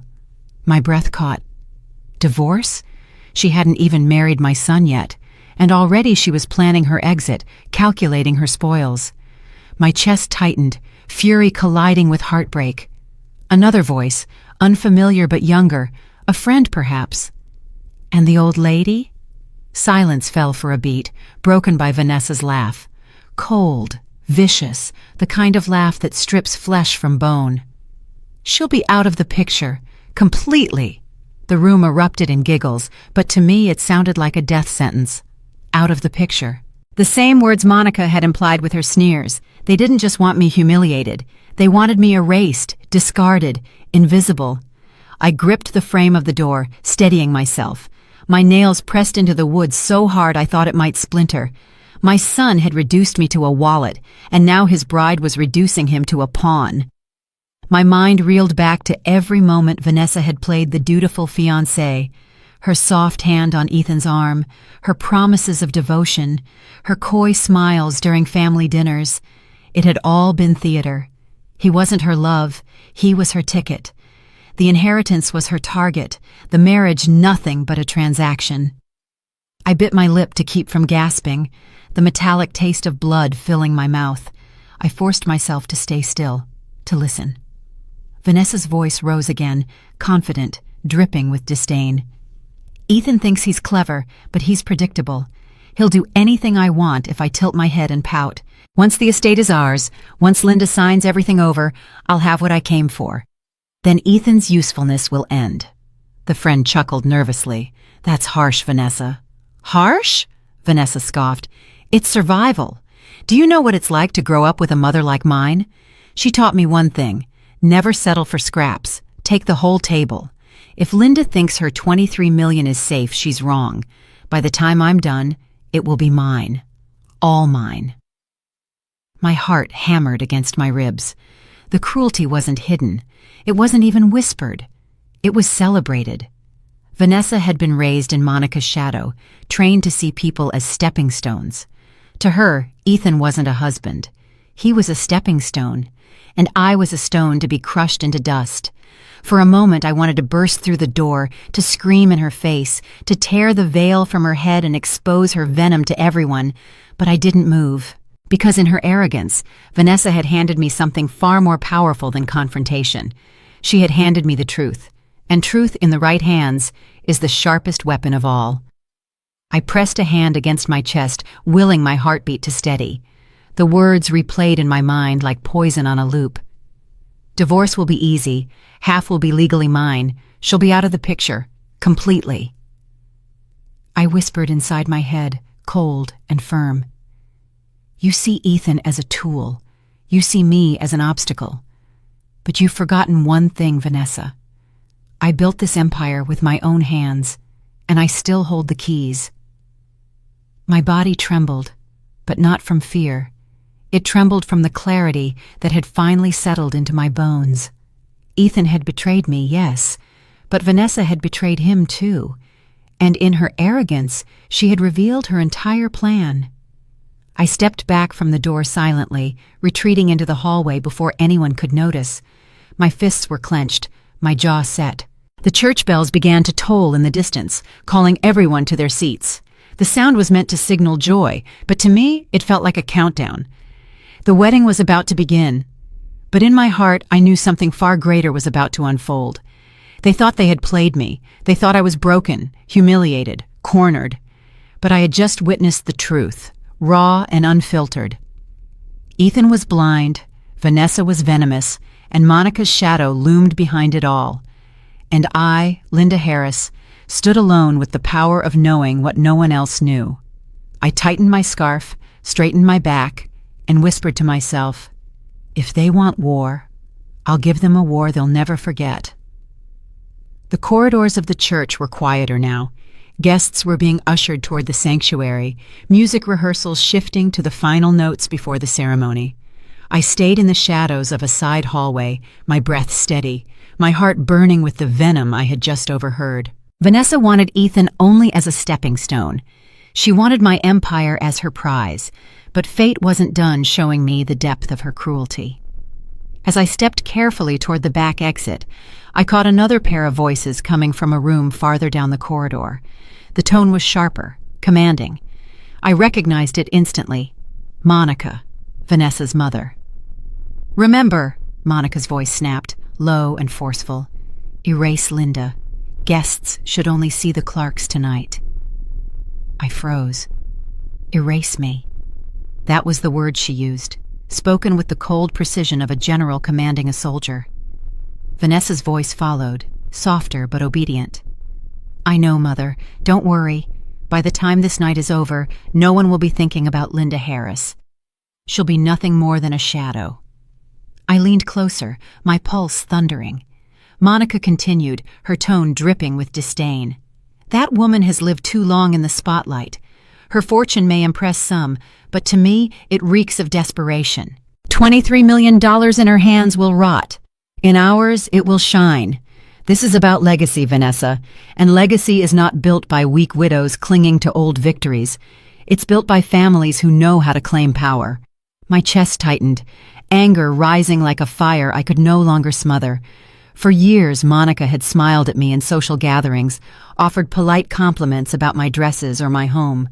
My breath caught. Divorce? She hadn't even married my son yet, and already she was planning her exit, calculating her spoils. My chest tightened, fury colliding with heartbreak. Another voice, unfamiliar but younger, a friend perhaps. And the old lady? Silence fell for a beat, broken by Vanessa's laugh. Cold, vicious, the kind of laugh that strips flesh from bone. She'll be out of the picture, completely. The room erupted in giggles, but to me it sounded like a death sentence. Out of the picture. The same words Monica had implied with her sneers. They didn't just want me humiliated. They wanted me erased, discarded, invisible. I gripped the frame of the door, steadying myself. My nails pressed into the wood so hard I thought it might splinter. My son had reduced me to a wallet, and now his bride was reducing him to a pawn. My mind reeled back to every moment Vanessa had played the dutiful fiancée. Her soft hand on Ethan's arm, her promises of devotion, her coy smiles during family dinners. It had all been theater. He wasn't her love, he was her ticket. The inheritance was her target, the marriage nothing but a transaction. I bit my lip to keep from gasping, the metallic taste of blood filling my mouth. I forced myself to stay still, to listen. Vanessa's voice rose again, confident, dripping with disdain. Ethan thinks he's clever, but he's predictable. He'll do anything I want if I tilt my head and pout. Once the estate is ours, once Linda signs everything over, I'll have what I came for. Then Ethan's usefulness will end. The friend chuckled nervously. That's harsh, Vanessa. Harsh? Vanessa scoffed. It's survival. Do you know what it's like to grow up with a mother like mine? She taught me one thing. Never settle for scraps. Take the whole table. If Linda thinks her $23 million is safe, she's wrong. By the time I'm done, it will be mine. All mine. My heart hammered against my ribs. The cruelty wasn't hidden. It wasn't even whispered. It was celebrated. Vanessa had been raised in Monica's shadow, trained to see people as stepping stones. To her, Ethan wasn't a husband. He was a stepping stone, and I was a stone to be crushed into dust. For a moment I wanted to burst through the door, to scream in her face, to tear the veil from her head and expose her venom to everyone, but I didn't move. Because in her arrogance, Vanessa had handed me something far more powerful than confrontation. She had handed me the truth, and truth in the right hands is the sharpest weapon of all. I pressed a hand against my chest, willing my heartbeat to steady. The words replayed in my mind like poison on a loop. Divorce will be easy. Half will be legally mine. She'll be out of the picture. Completely. I whispered inside my head, cold and firm. You see Ethan as a tool. You see me as an obstacle. But you've forgotten one thing, Vanessa. I built this empire with my own hands, and I still hold the keys. My body trembled, but not from fear. It trembled from the clarity that had finally settled into my bones. Ethan had betrayed me, yes, but Vanessa had betrayed him too, and in her arrogance, she had revealed her entire plan. I stepped back from the door silently, retreating into the hallway before anyone could notice. My fists were clenched, my jaw set. The church bells began to toll in the distance, calling everyone to their seats. The sound was meant to signal joy, but to me, it felt like a countdown. The wedding was about to begin, but in my heart, I knew something far greater was about to unfold. They thought they had played me. They thought I was broken, humiliated, cornered. But I had just witnessed the truth, raw and unfiltered. Ethan was blind, Vanessa was venomous, and Monica's shadow loomed behind it all. And I, Linda Harris, stood alone with the power of knowing what no one else knew. I tightened my scarf, straightened my back, and whispered to myself, if they want war, I'll give them a war they'll never forget. The corridors of the church were quieter now. Guests were being ushered toward the sanctuary, music rehearsals shifting to the final notes before the ceremony. I stayed in the shadows of a side hallway, my breath steady, my heart burning with the venom I had just overheard. Vanessa wanted Ethan only as a stepping stone. She wanted my empire as her prize, but fate wasn't done showing me the depth of her cruelty. As I stepped carefully toward the back exit, I caught another pair of voices coming from a room farther down the corridor. The tone was sharper, commanding. I recognized it instantly. Monica, Vanessa's mother. Remember, Monica's voice snapped, low and forceful. Erase Linda. Guests should only see the Clarks tonight. I froze. Erase me. That was the word she used, spoken with the cold precision of a general commanding a soldier. Vanessa's voice followed, softer but obedient. I know, Mother. Don't worry. By the time this night is over, no one will be thinking about Linda Harris. She'll be nothing more than a shadow. I leaned closer, my pulse thundering. Monica continued, her tone dripping with disdain. That woman has lived too long in the spotlight. Her fortune may impress some, but to me, it reeks of desperation. $23 million in her hands will rot. In ours, it will shine. This is about legacy, Vanessa, and legacy is not built by weak widows clinging to old victories. It's built by families who know how to claim power. My chest tightened, anger rising like a fire I could no longer smother. For years, Monica had smiled at me in social gatherings, offered polite compliments about my dresses or my home.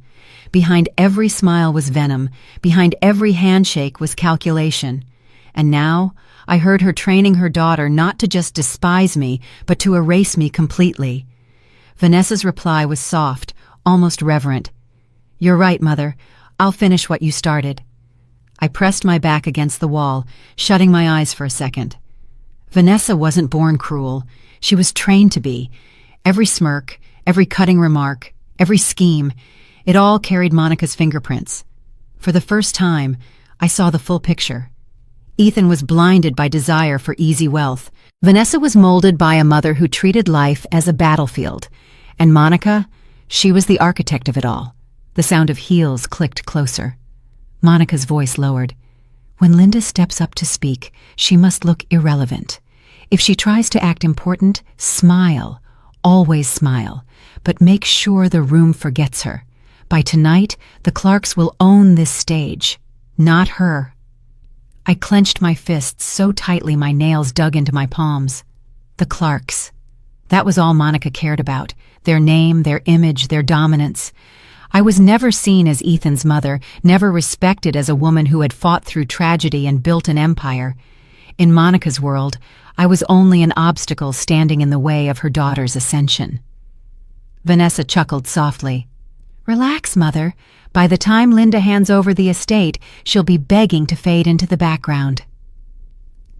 Behind every smile was venom, behind every handshake was calculation. And now, I heard her training her daughter not to just despise me, but to erase me completely. Vanessa's reply was soft, almost reverent. You're right, Mother. I'll finish what you started. I pressed my back against the wall, shutting my eyes for a second. Vanessa wasn't born cruel. She was trained to be. Every smirk, every cutting remark, every scheme, it all carried Monica's fingerprints. For the first time, I saw the full picture. Ethan was blinded by desire for easy wealth. Vanessa was molded by a mother who treated life as a battlefield. And Monica, she was the architect of it all. The sound of heels clicked closer. Monica's voice lowered. When Linda steps up to speak, she must look irrelevant. If she tries to act important, smile. Always smile. But make sure the room forgets her. By tonight, the Clarks will own this stage, not her. I clenched my fists so tightly my nails dug into my palms. The Clarks. That was all Monica cared about. Their name, their image, their dominance. I was never seen as Ethan's mother, never respected as a woman who had fought through tragedy and built an empire. In Monica's world, I was only an obstacle standing in the way of her daughter's ascension. Vanessa chuckled softly. Relax, Mother. By the time Linda hands over the estate, she'll be begging to fade into the background.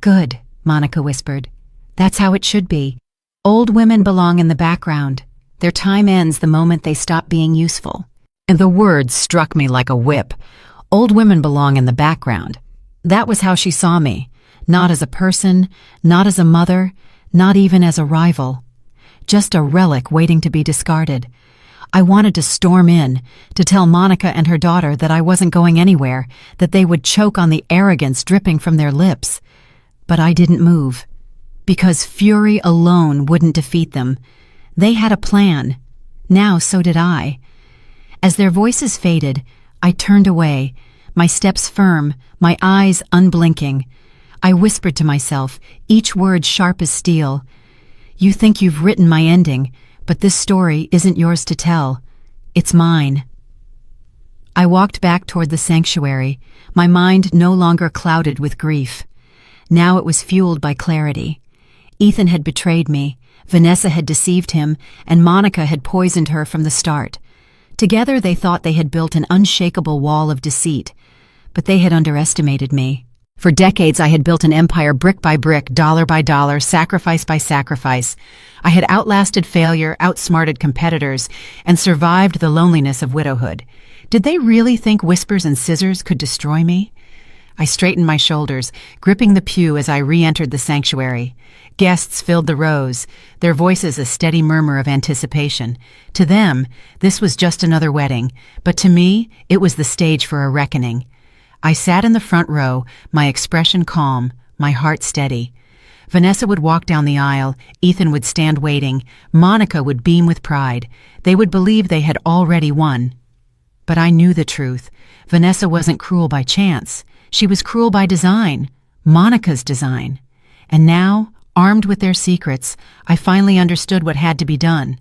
Good, Monica whispered. That's how it should be. Old women belong in the background. Their time ends the moment they stop being useful. And the words struck me like a whip. Old women belong in the background. That was how she saw me. Not as a person, not as a mother, not even as a rival. Just a relic waiting to be discarded. I wanted to storm in, to tell Monica and her daughter that I wasn't going anywhere, that they would choke on the arrogance dripping from their lips. But I didn't move. Because fury alone wouldn't defeat them. They had a plan. Now so did I. As their voices faded, I turned away, my steps firm, my eyes unblinking. I whispered to myself, each word sharp as steel. You think you've written my ending, but this story isn't yours to tell. It's mine. I walked back toward the sanctuary, my mind no longer clouded with grief. Now it was fueled by clarity. Ethan had betrayed me, Vanessa had deceived him, and Monica had poisoned her from the start. Together they thought they had built an unshakable wall of deceit, but they had underestimated me. For decades I had built an empire brick by brick, dollar by dollar, sacrifice by sacrifice. I had outlasted failure, outsmarted competitors, and survived the loneliness of widowhood. Did they really think whispers and scissors could destroy me? I straightened my shoulders, gripping the pew as I re-entered the sanctuary. Guests filled the rows, their voices a steady murmur of anticipation. To them, this was just another wedding, but to me, it was the stage for a reckoning. I sat in the front row, my expression calm, my heart steady. Vanessa would walk down the aisle, Ethan would stand waiting, Monica would beam with pride. They would believe they had already won. But I knew the truth. Vanessa wasn't cruel by chance. She was cruel by design, Monica's design. And now, armed with their secrets, I finally understood what had to be done.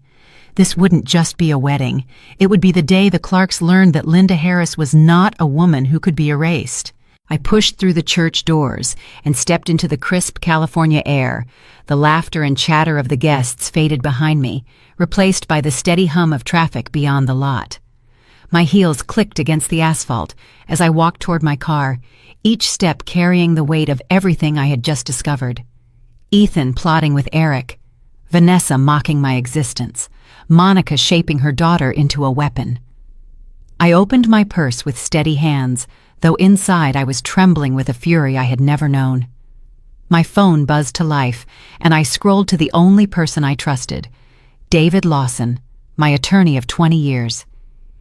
This wouldn't just be a wedding. It would be the day the Clarks learned that Linda Harris was not a woman who could be erased. I pushed through the church doors and stepped into the crisp California air. The laughter and chatter of the guests faded behind me, replaced by the steady hum of traffic beyond the lot. My heels clicked against the asphalt as I walked toward my car, each step carrying the weight of everything I had just discovered. Ethan plotting with Eric, Vanessa mocking my existence, Monica shaping her daughter into a weapon. I opened my purse with steady hands, though inside I was trembling with a fury I had never known. My phone buzzed to life, and I scrolled to the only person I trusted, David Lawson, my attorney of 20 years.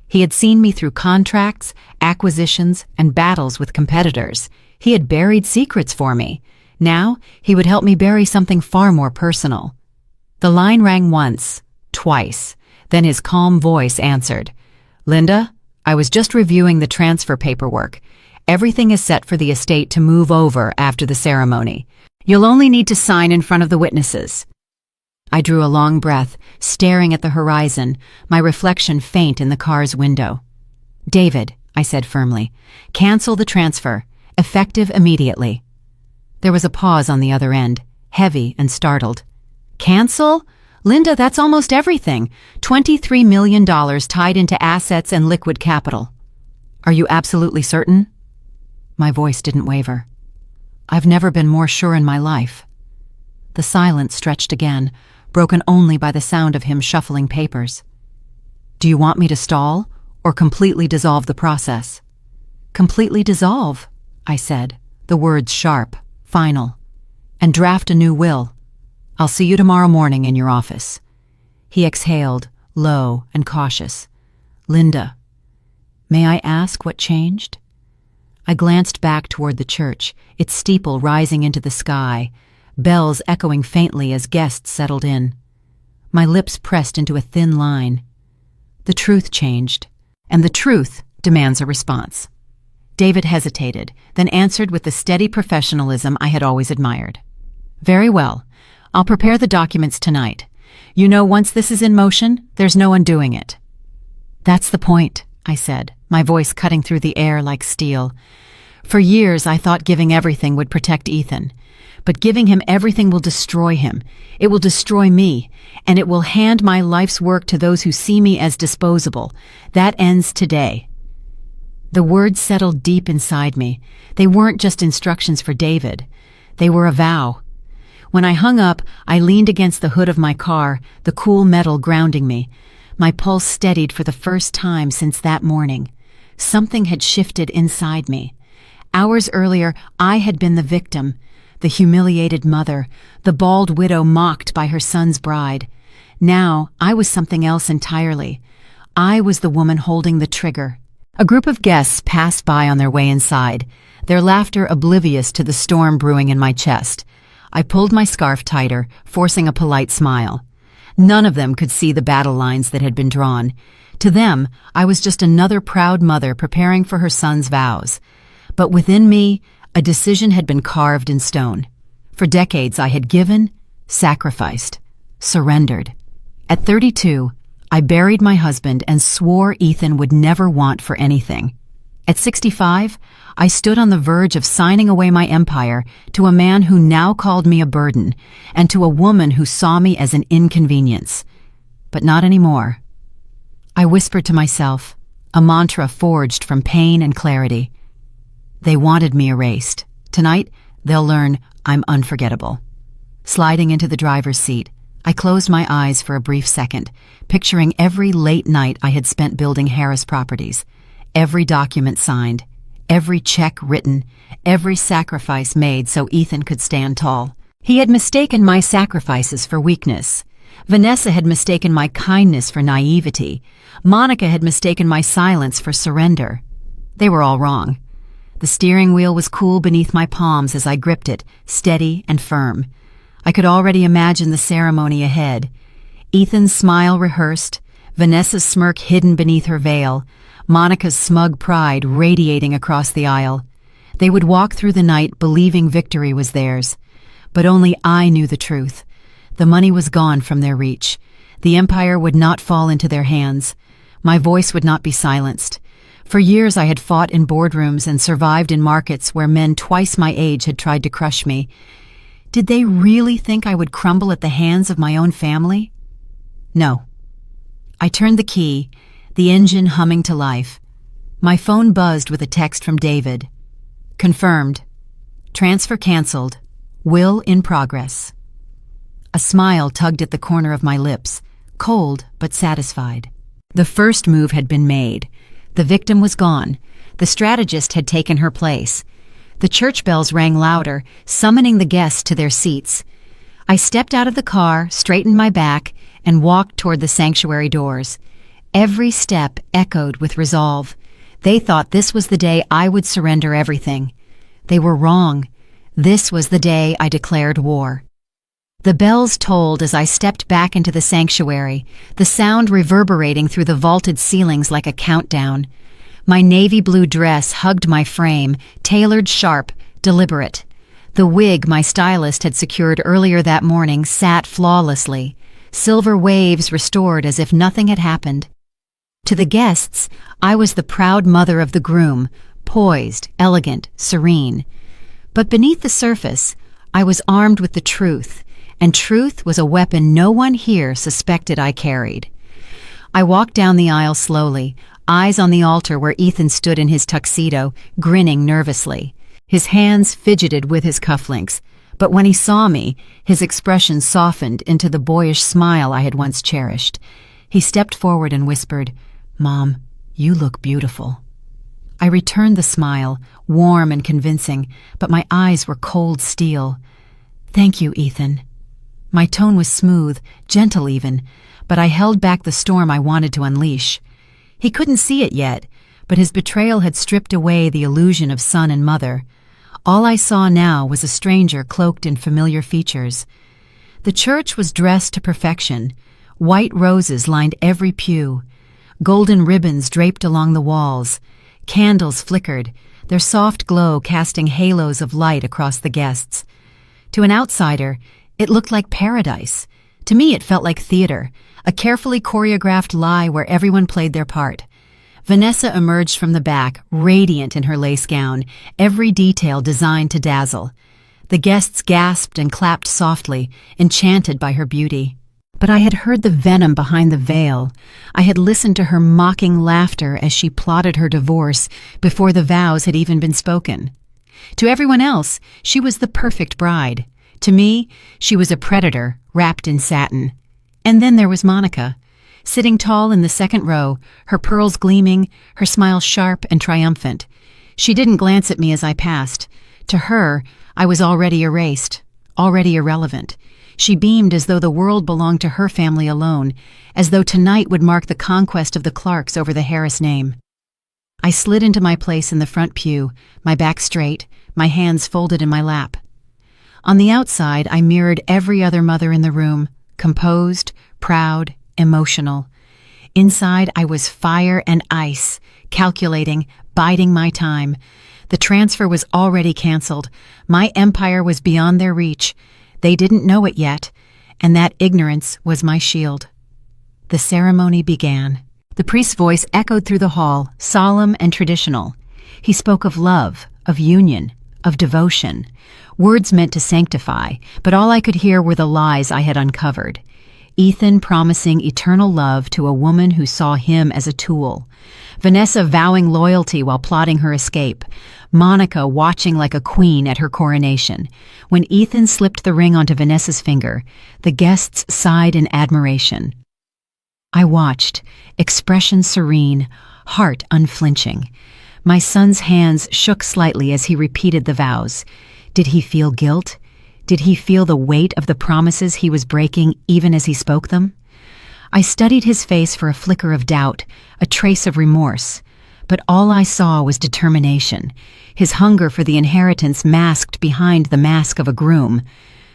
He had seen me through contracts, acquisitions, and battles with competitors. He had buried secrets for me. Now, he would help me bury something far more personal. The line rang once, twice. Then his calm voice answered. Linda, I was just reviewing the transfer paperwork. Everything is set for the estate to move over after the ceremony. You'll only need to sign in front of the witnesses. I drew a long breath, staring at the horizon, my reflection faint in the car's window. David, I said firmly, cancel the transfer, effective immediately. There was a pause on the other end, heavy and startled. Cancel? Linda, that's almost everything. $23 million tied into assets and liquid capital. Are you absolutely certain? My voice didn't waver. I've never been more sure in my life. The silence stretched again, broken only by the sound of him shuffling papers. Do you want me to stall, or completely dissolve the process? Completely dissolve, I said, the words sharp, final. And draft a new will. I'll see you tomorrow morning in your office. He exhaled, low and cautious. Linda, may I ask what changed? I glanced back toward the church, its steeple rising into the sky, bells echoing faintly as guests settled in. My lips pressed into a thin line. The truth changed, and the truth demands a response. David hesitated, then answered with the steady professionalism I had always admired. "Very well. I'll prepare the documents tonight. You know, once this is in motion, there's no undoing it." "That's the point," I said, my voice cutting through the air like steel. For years I thought giving everything would protect Ethan. But giving him everything will destroy him. It will destroy me, and it will hand my life's work to those who see me as disposable. That ends today. The words settled deep inside me. They weren't just instructions for David. They were a vow. When I hung up, I leaned against the hood of my car, the cool metal grounding me. My pulse steadied for the first time since that morning. Something had shifted inside me. Hours earlier, I had been the victim, the humiliated mother, the bald widow mocked by her son's bride. Now, I was something else entirely. I was the woman holding the trigger. A group of guests passed by on their way inside, their laughter oblivious to the storm brewing in my chest. I pulled my scarf tighter, forcing a polite smile. None of them could see the battle lines that had been drawn. To them, I was just another proud mother preparing for her son's vows. But within me, a decision had been carved in stone. For decades I had given, sacrificed, surrendered. At 32, I buried my husband and swore Ethan would never want for anything. At 65, I stood on the verge of signing away my empire to a man who now called me a burden, and to a woman who saw me as an inconvenience. But not anymore. I whispered to myself, a mantra forged from pain and clarity. They wanted me erased. Tonight, they'll learn I'm unforgettable. Sliding into the driver's seat, I closed my eyes for a brief second, picturing every late night I had spent building Harris Properties, every document signed, every check written, every sacrifice made so Ethan could stand tall. He had mistaken my sacrifices for weakness. Vanessa had mistaken my kindness for naivety. Monica had mistaken my silence for surrender. They were all wrong. The steering wheel was cool beneath my palms as I gripped it, steady and firm. I could already imagine the ceremony ahead. Ethan's smile rehearsed, Vanessa's smirk hidden beneath her veil, Monica's smug pride radiating across the aisle. They would walk through the night believing victory was theirs. But only I knew the truth. The money was gone from their reach. The empire would not fall into their hands. My voice would not be silenced. For years I had fought in boardrooms and survived in markets where men twice my age had tried to crush me. Did they really think I would crumble at the hands of my own family? No. I turned the key, the engine humming to life. My phone buzzed with a text from David. Confirmed. Transfer canceled. Will in progress. A smile tugged at the corner of my lips, cold but satisfied. The first move had been made. The victim was gone. The strategist had taken her place. The church bells rang louder, summoning the guests to their seats. I stepped out of the car, straightened my back, and walked toward the sanctuary doors. Every step echoed with resolve. They thought this was the day I would surrender everything. They were wrong. This was the day I declared war. The bells tolled as I stepped back into the sanctuary, the sound reverberating through the vaulted ceilings like a countdown. My navy blue dress hugged my frame, tailored sharp, deliberate. The wig my stylist had secured earlier that morning sat flawlessly, silver waves restored as if nothing had happened. To the guests, I was the proud mother of the groom, poised, elegant, serene. But beneath the surface, I was armed with the truth, and truth was a weapon no one here suspected I carried. I walked down the aisle slowly, eyes on the altar where Ethan stood in his tuxedo, grinning nervously. His hands fidgeted with his cufflinks, but when he saw me, his expression softened into the boyish smile I had once cherished. He stepped forward and whispered, "Mom, you look beautiful." I returned the smile, warm and convincing, but my eyes were cold steel. "Thank you, Ethan." My tone was smooth, gentle even, but I held back the storm I wanted to unleash. He couldn't see it yet, but his betrayal had stripped away the illusion of son and mother. All I saw now was a stranger cloaked in familiar features. The church was dressed to perfection. White roses lined every pew. Golden ribbons draped along the walls. Candles flickered, their soft glow casting halos of light across the guests. To an outsider, it looked like paradise. To me, it felt like theater, a carefully choreographed lie where everyone played their part. Vanessa emerged from the back, radiant in her lace gown, every detail designed to dazzle. The guests gasped and clapped softly, enchanted by her beauty. But I had heard the venom behind the veil. I had listened to her mocking laughter as she plotted her divorce before the vows had even been spoken. To everyone else, she was the perfect bride. To me, she was a predator wrapped in satin. And then there was Monica, sitting tall in the second row, her pearls gleaming, her smile sharp and triumphant. She didn't glance at me as I passed. To her, I was already erased, already irrelevant. She beamed as though the world belonged to her family alone, as though tonight would mark the conquest of the Clarks over the Harris name. I slid into my place in the front pew, my back straight, my hands folded in my lap. On the outside, I mirrored every other mother in the room, composed, proud, emotional. Inside, I was fire and ice, calculating, biding my time. The transfer was already canceled. My empire was beyond their reach. They didn't know it yet, and that ignorance was my shield. The ceremony began. The priest's voice echoed through the hall, solemn and traditional. He spoke of love, of union, of devotion. Words meant to sanctify, but all I could hear were the lies I had uncovered. Ethan promising eternal love to a woman who saw him as a tool. Vanessa vowing loyalty while plotting her escape. Monica watching like a queen at her coronation. When Ethan slipped the ring onto Vanessa's finger, the guests sighed in admiration. I watched, expression serene, heart unflinching. My son's hands shook slightly as he repeated the vows. Did he feel guilt? Did he feel the weight of the promises he was breaking even as he spoke them? I studied his face for a flicker of doubt, a trace of remorse. But all I saw was determination, his hunger for the inheritance masked behind the mask of a groom.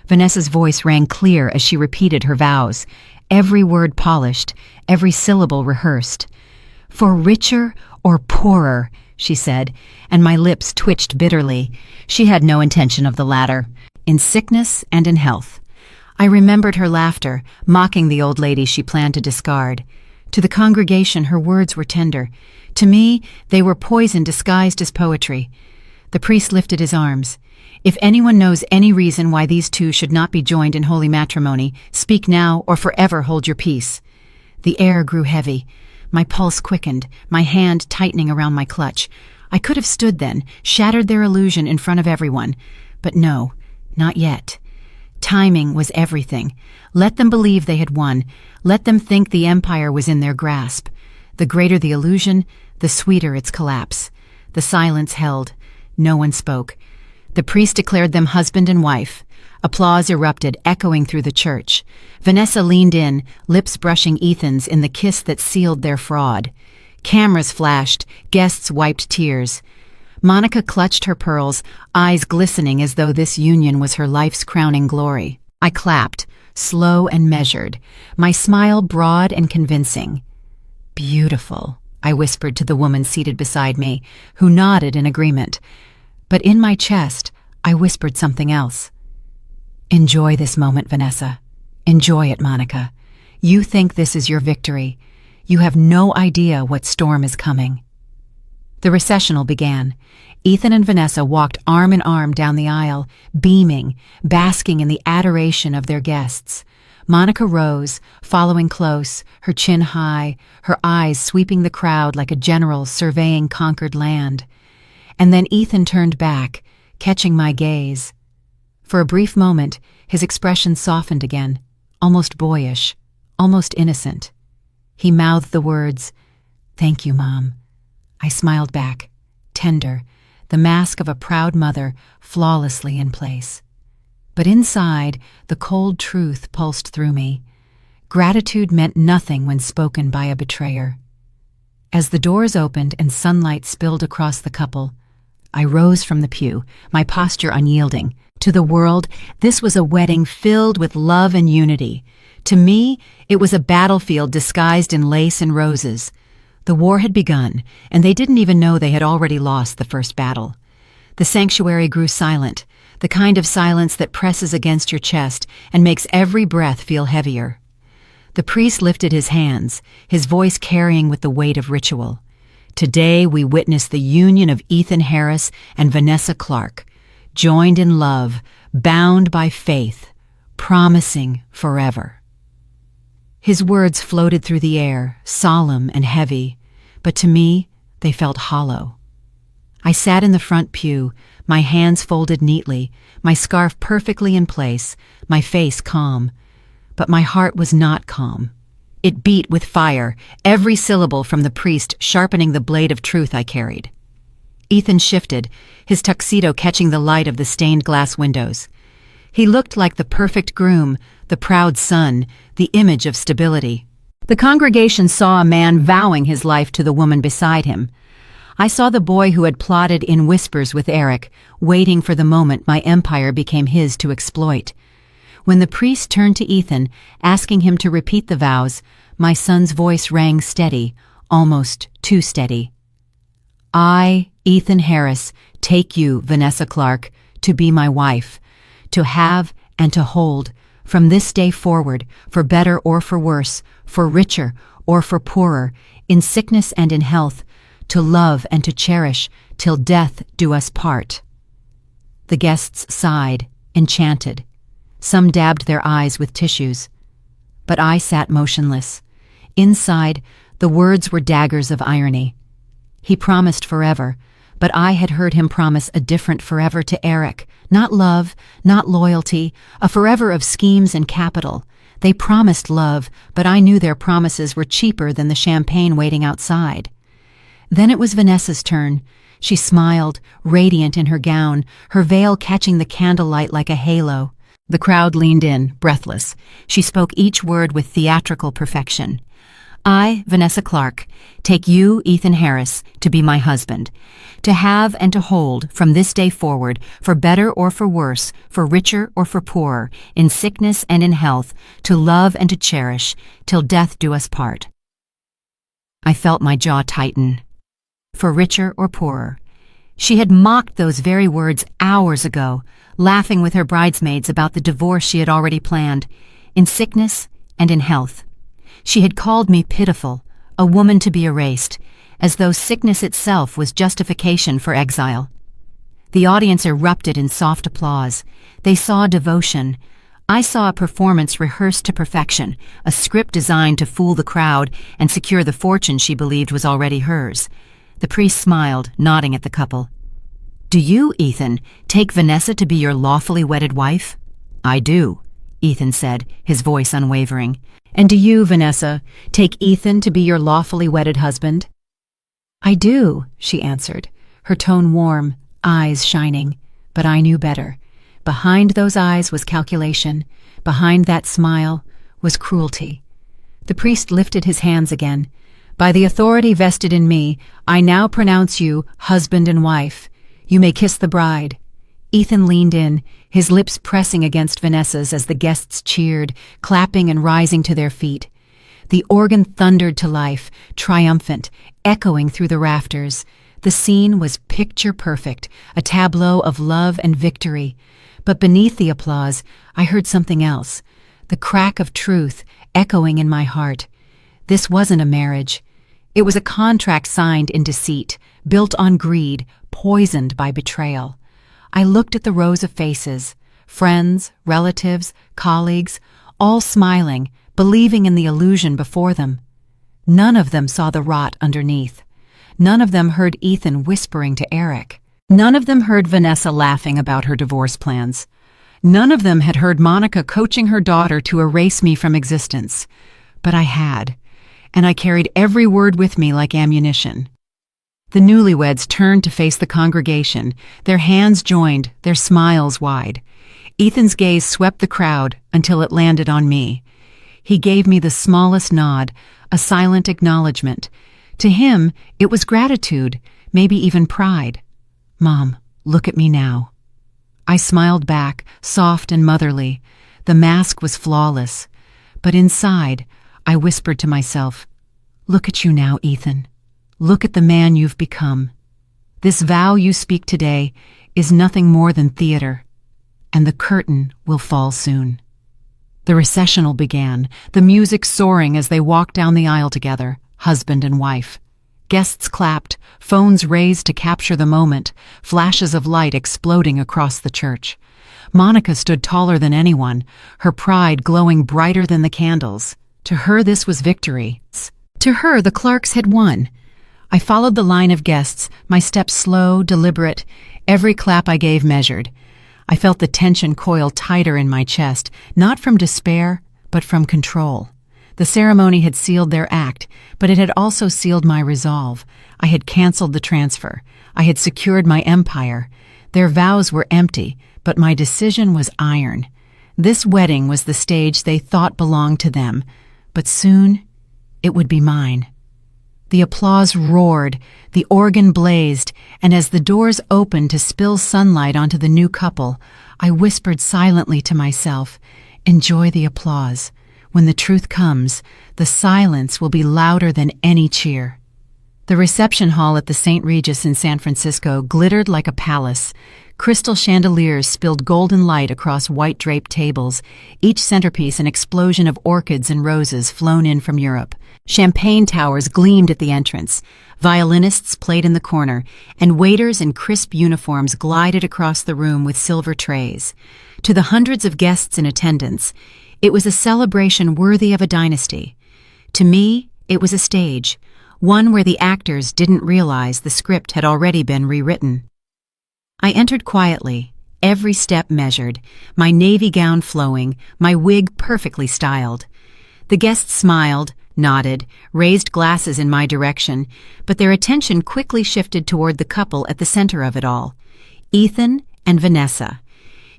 Vanessa's voice rang clear as she repeated her vows, every word polished, every syllable rehearsed. For richer or poorer, she said, and my lips twitched bitterly. She had no intention of the latter. In sickness and in health. I remembered her laughter, mocking the old lady she planned to discard. To the congregation, her words were tender. To me, they were poison disguised as poetry. The priest lifted his arms. If anyone knows any reason why these two should not be joined in holy matrimony, speak now or forever hold your peace. The air grew heavy. My pulse quickened, my hand tightening around my clutch. I could have stood then, shattered their illusion in front of everyone. But no. Not yet. Timing was everything. Let them believe they had won. Let them think the empire was in their grasp. The greater the illusion, the sweeter its collapse. The silence held. No one spoke. The priest declared them husband and wife. Applause erupted, echoing through the church. Vanessa leaned in, lips brushing Ethan's in the kiss that sealed their fraud. Cameras flashed, guests wiped tears. Monica clutched her pearls, eyes glistening as though this union was her life's crowning glory. I clapped, slow and measured, my smile broad and convincing. Beautiful, I whispered to the woman seated beside me, who nodded in agreement. But in my chest, I whispered something else. Enjoy this moment, Vanessa. Enjoy it, Monica. You think this is your victory. You have no idea what storm is coming. The recessional began. Ethan and Vanessa walked arm in arm down the aisle, beaming, basking in the adoration of their guests. Monica rose, following close, her chin high, her eyes sweeping the crowd like a general surveying conquered land. And then Ethan turned back, catching my gaze. For a brief moment, his expression softened again, almost boyish, almost innocent. He mouthed the words, "Thank you, Mom." I smiled back, tender, the mask of a proud mother flawlessly in place. But inside, the cold truth pulsed through me. Gratitude meant nothing when spoken by a betrayer. As the doors opened and sunlight spilled across the couple, I rose from the pew, my posture unyielding. To the world, this was a wedding filled with love and unity. To me, it was a battlefield disguised in lace and roses. The war had begun, and they didn't even know they had already lost the first battle. The sanctuary grew silent, the kind of silence that presses against your chest and makes every breath feel heavier. The priest lifted his hands, his voice carrying with the weight of ritual. Today we witness the union of Ethan Harris and Vanessa Clark, joined in love, bound by faith, promising forever. His words floated through the air, solemn and heavy, but to me they felt hollow. I sat in the front pew, my hands folded neatly, my scarf perfectly in place, my face calm. But my heart was not calm. It beat with fire, every syllable from the priest sharpening the blade of truth I carried. Ethan shifted, his tuxedo catching the light of the stained glass windows. He looked like the perfect groom, the proud son, the image of stability. The congregation saw a man vowing his life to the woman beside him. I saw the boy who had plotted in whispers with Eric, waiting for the moment my empire became his to exploit. When the priest turned to Ethan, asking him to repeat the vows, my son's voice rang steady, almost too steady. I, Ethan Harris, take you, Vanessa Clark, to be my wife, to have and to hold, from this day forward, for better or for worse, for richer or for poorer, in sickness and in health, to love and to cherish, till death do us part. The guests sighed, enchanted. Some dabbed their eyes with tissues. But I sat motionless. Inside, the words were daggers of irony. He promised forever, but I had heard him promise a different forever to Eric. Not love, not loyalty, a forever of schemes and capital. They promised love, but I knew their promises were cheaper than the champagne waiting outside. Then it was Vanessa's turn. She smiled, radiant in her gown, her veil catching the candlelight like a halo. The crowd leaned in, breathless. She spoke each word with theatrical perfection. I, Vanessa Clark, take you, Ethan Harris, to be my husband, to have and to hold from this day forward, for better or for worse, for richer or for poorer, in sickness and in health, to love and to cherish, till death do us part. I felt my jaw tighten. For richer or poorer. She had mocked those very words hours ago, laughing with her bridesmaids about the divorce she had already planned, in sickness and in health. She had called me pitiful, a woman to be erased, as though sickness itself was justification for exile. The audience erupted in soft applause. They saw devotion. I saw a performance rehearsed to perfection, a script designed to fool the crowd and secure the fortune she believed was already hers. The priest smiled, nodding at the couple. Do you, Ethan, take Vanessa to be your lawfully wedded wife? I do, Ethan said, his voice unwavering. And do you, Vanessa, take Ethan to be your lawfully wedded husband? I do, she answered, her tone warm, eyes shining. But I knew better. Behind those eyes was calculation. Behind that smile was cruelty. The priest lifted his hands again. By the authority vested in me, I now pronounce you husband and wife. You may kiss the bride. Ethan leaned in, his lips pressing against Vanessa's as the guests cheered, clapping and rising to their feet. The organ thundered to life, triumphant, echoing through the rafters. The scene was picture perfect, a tableau of love and victory. But beneath the applause, I heard something else, the crack of truth echoing in my heart. This wasn't a marriage. It was a contract signed in deceit, built on greed, poisoned by betrayal. I looked at the rows of faces, friends, relatives, colleagues, all smiling, believing in the illusion before them. None of them saw the rot underneath. None of them heard Ethan whispering to Eric. None of them heard Vanessa laughing about her divorce plans. None of them had heard Monica coaching her daughter to erase me from existence. But I had, and I carried every word with me like ammunition. The newlyweds turned to face the congregation, their hands joined, their smiles wide. Ethan's gaze swept the crowd until it landed on me. He gave me the smallest nod, a silent acknowledgement. To him, it was gratitude, maybe even pride. "Mom, look at me now." I smiled back, soft and motherly. The mask was flawless. But inside, I whispered to myself, "Look at you now, Ethan. Look at the man you've become. This vow you speak today is nothing more than theater, and the curtain will fall soon." The recessional began, the music soaring as they walked down the aisle together, husband and wife. Guests clapped, phones raised to capture the moment, flashes of light exploding across the church. Monica stood taller than anyone, her pride glowing brighter than the candles. To her, this was victory. To her, the Clarks had won. I followed the line of guests, my steps slow, deliberate, every clap I gave measured. I felt the tension coil tighter in my chest, not from despair, but from control. The ceremony had sealed their act, but it had also sealed my resolve. I had canceled the transfer. I had secured my empire. Their vows were empty, but my decision was iron. This wedding was the stage they thought belonged to them, but soon it would be mine. The applause roared, the organ blazed, and as the doors opened to spill sunlight onto the new couple, I whispered silently to myself, "Enjoy the applause. When the truth comes, the silence will be louder than any cheer." The reception hall at the St. Regis in San Francisco glittered like a palace. Crystal chandeliers spilled golden light across white-draped tables, each centerpiece an explosion of orchids and roses flown in from Europe. Champagne towers gleamed at the entrance. Violinists played in the corner, and waiters in crisp uniforms glided across the room with silver trays. To the hundreds of guests in attendance, it was a celebration worthy of a dynasty. To me, it was a stage, one where the actors didn't realize the script had already been rewritten. I entered quietly, every step measured, my navy gown flowing, my wig perfectly styled. The guests smiled, nodded, raised glasses in my direction, but their attention quickly shifted toward the couple at the center of it all, Ethan and Vanessa.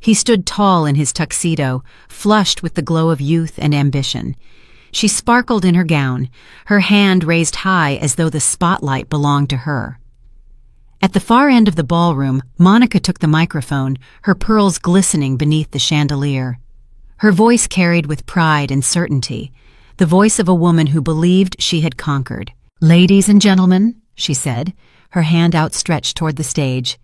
He stood tall in his tuxedo, flushed with the glow of youth and ambition. She sparkled in her gown, her hand raised high as though the spotlight belonged to her. At the far end of the ballroom, Monica took the microphone, her pearls glistening beneath the chandelier. Her voice carried with pride and certainty, the voice of a woman who believed she had conquered. "Ladies and gentlemen," she said, her hand outstretched toward the stage,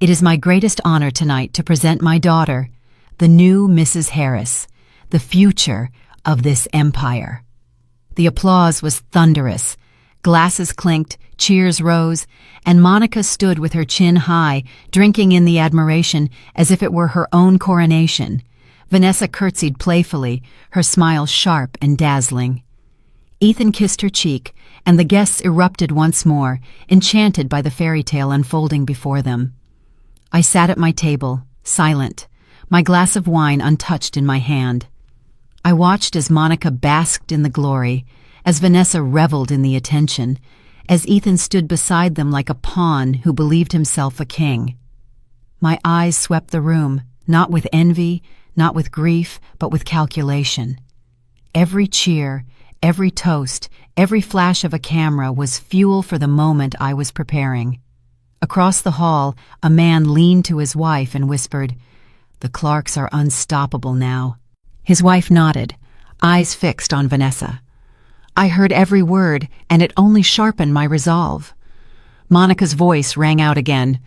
"it is my greatest honor tonight to present my daughter, the new Mrs. Harris, the future of this empire." The applause was thunderous. Glasses clinked, cheers rose, and Monica stood with her chin high, drinking in the admiration as if it were her own coronation. Vanessa curtsied playfully, her smile sharp and dazzling. Ethan kissed her cheek, and the guests erupted once more, enchanted by the fairy tale unfolding before them. I sat at my table, silent, my glass of wine untouched in my hand. I watched as Monica basked in the glory, as Vanessa reveled in the attention, as Ethan stood beside them like a pawn who believed himself a king. My eyes swept the room, not with envy, not with grief, but with calculation. Every cheer, every toast, every flash of a camera was fuel for the moment I was preparing. Across the hall, a man leaned to his wife and whispered, "The Clarks are unstoppable now." His wife nodded, eyes fixed on Vanessa. I heard every word, and it only sharpened my resolve. Monica's voice rang out again.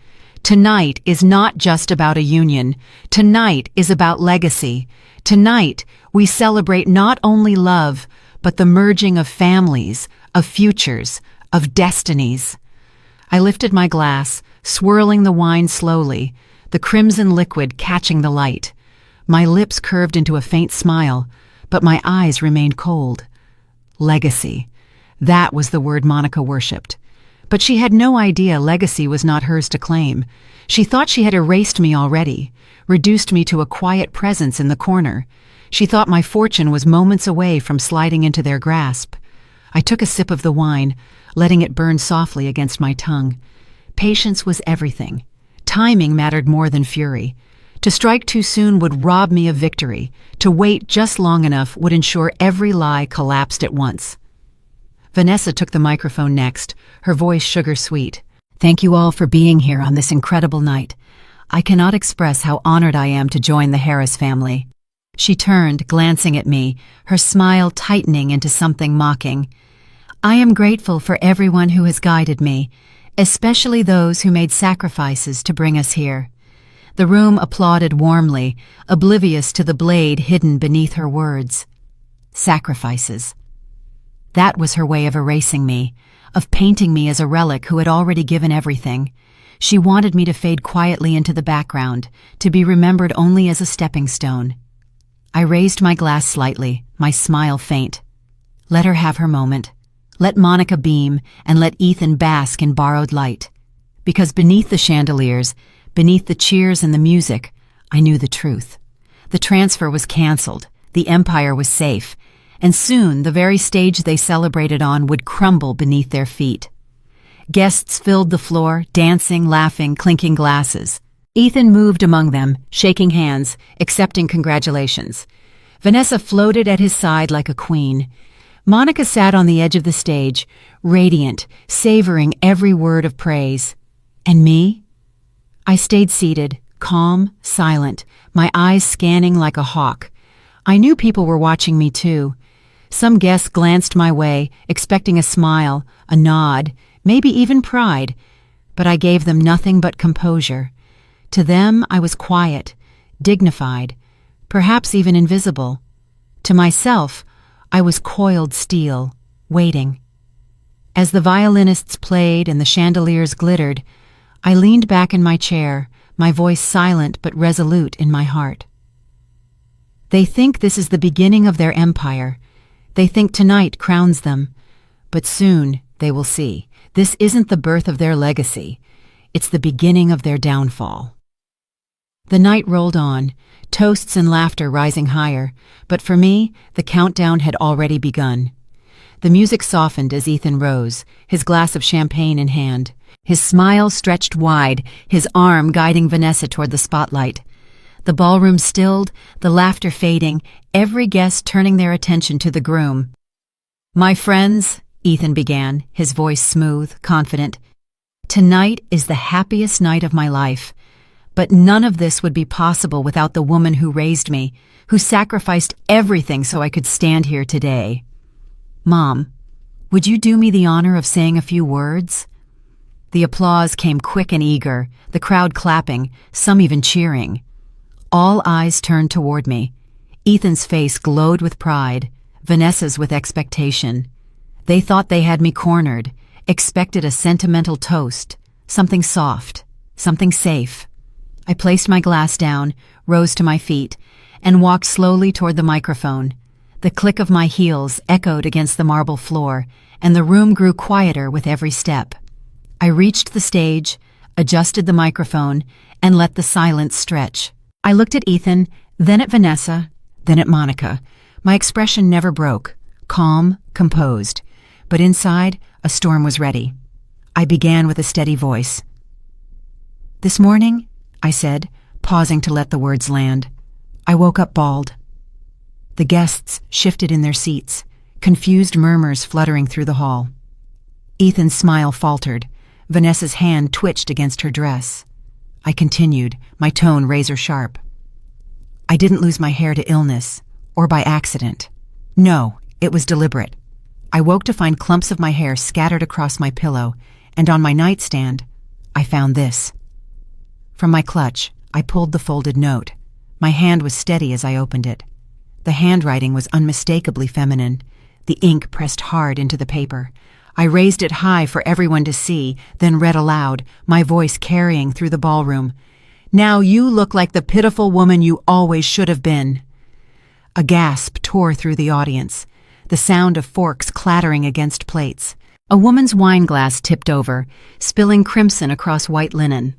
"Tonight is not just about a union. Tonight is about legacy. Tonight, we celebrate not only love, but the merging of families, of futures, of destinies." I lifted my glass, swirling the wine slowly, the crimson liquid catching the light. My lips curved into a faint smile, but my eyes remained cold. Legacy. That was the word Monica worshipped. But she had no idea legacy was not hers to claim. She thought she had erased me already, reduced me to a quiet presence in the corner. She thought my fortune was moments away from sliding into their grasp. I took a sip of the wine, letting it burn softly against my tongue. Patience was everything. Timing mattered more than fury. To strike too soon would rob me of victory. To wait just long enough would ensure every lie collapsed at once. Vanessa took the microphone next, her voice sugar-sweet. "Thank you all for being here on this incredible night. I cannot express how honored I am to join the Harris family." She turned, glancing at me, her smile tightening into something mocking. "I am grateful for everyone who has guided me, especially those who made sacrifices to bring us here." The room applauded warmly, oblivious to the blade hidden beneath her words. Sacrifices. That was her way of erasing me, of painting me as a relic who had already given everything. She wanted me to fade quietly into the background, to be remembered only as a stepping stone. I raised my glass slightly, my smile faint. Let her have her moment. Let Monica beam, and let Ethan bask in borrowed light. Because beneath the chandeliers, beneath the cheers and the music, I knew the truth. The transfer was canceled, the empire was safe, and soon the very stage they celebrated on would crumble beneath their feet. Guests filled the floor, dancing, laughing, clinking glasses. Ethan moved among them, shaking hands, accepting congratulations. Vanessa floated at his side like a queen. Monica sat on the edge of the stage, radiant, savoring every word of praise. And me? I stayed seated, calm, silent, my eyes scanning like a hawk. I knew people were watching me too. Some guests glanced my way, expecting a smile, a nod, maybe even pride, but I gave them nothing but composure. To them I was quiet, dignified, perhaps even invisible. To myself, I was coiled steel, waiting. As the violinists played and the chandeliers glittered, I leaned back in my chair, my voice silent but resolute in my heart. They think this is the beginning of their empire. They think tonight crowns them. But soon they will see. This isn't the birth of their legacy. It's the beginning of their downfall. The night rolled on, toasts and laughter rising higher, but for me, the countdown had already begun. The music softened as Ethan rose, his glass of champagne in hand. His smile stretched wide, his arm guiding Vanessa toward the spotlight. The ballroom stilled, the laughter fading, every guest turning their attention to the groom. "My friends," Ethan began, his voice smooth, confident, "tonight is the happiest night of my life. But none of this would be possible without the woman who raised me, who sacrificed everything so I could stand here today. Mom, would you do me the honor of saying a few words?" The applause came quick and eager, the crowd clapping, some even cheering. All eyes turned toward me. Ethan's face glowed with pride, Vanessa's with expectation. They thought they had me cornered, expected a sentimental toast, something soft, something safe. I placed my glass down, rose to my feet, and walked slowly toward the microphone. The click of my heels echoed against the marble floor, and the room grew quieter with every step. I reached the stage, adjusted the microphone, and let the silence stretch. I looked at Ethan, then at Vanessa, then at Monica. My expression never broke, calm, composed. But inside, a storm was ready. I began with a steady voice. "This morning," I said, pausing to let the words land, "I woke up bald." The guests shifted in their seats, confused murmurs fluttering through the hall. Ethan's smile faltered. Vanessa's hand twitched against her dress. I continued, my tone razor-sharp. "I didn't lose my hair to illness, or by accident. No, it was deliberate. I woke to find clumps of my hair scattered across my pillow, and on my nightstand, I found this." From my clutch, I pulled the folded note. My hand was steady as I opened it. The handwriting was unmistakably feminine. The ink pressed hard into the paper. I raised it high for everyone to see, then read aloud, my voice carrying through the ballroom. "Now you look like the pitiful woman you always should have been." A gasp tore through the audience, the sound of forks clattering against plates. A woman's wine glass tipped over, spilling crimson across white linen.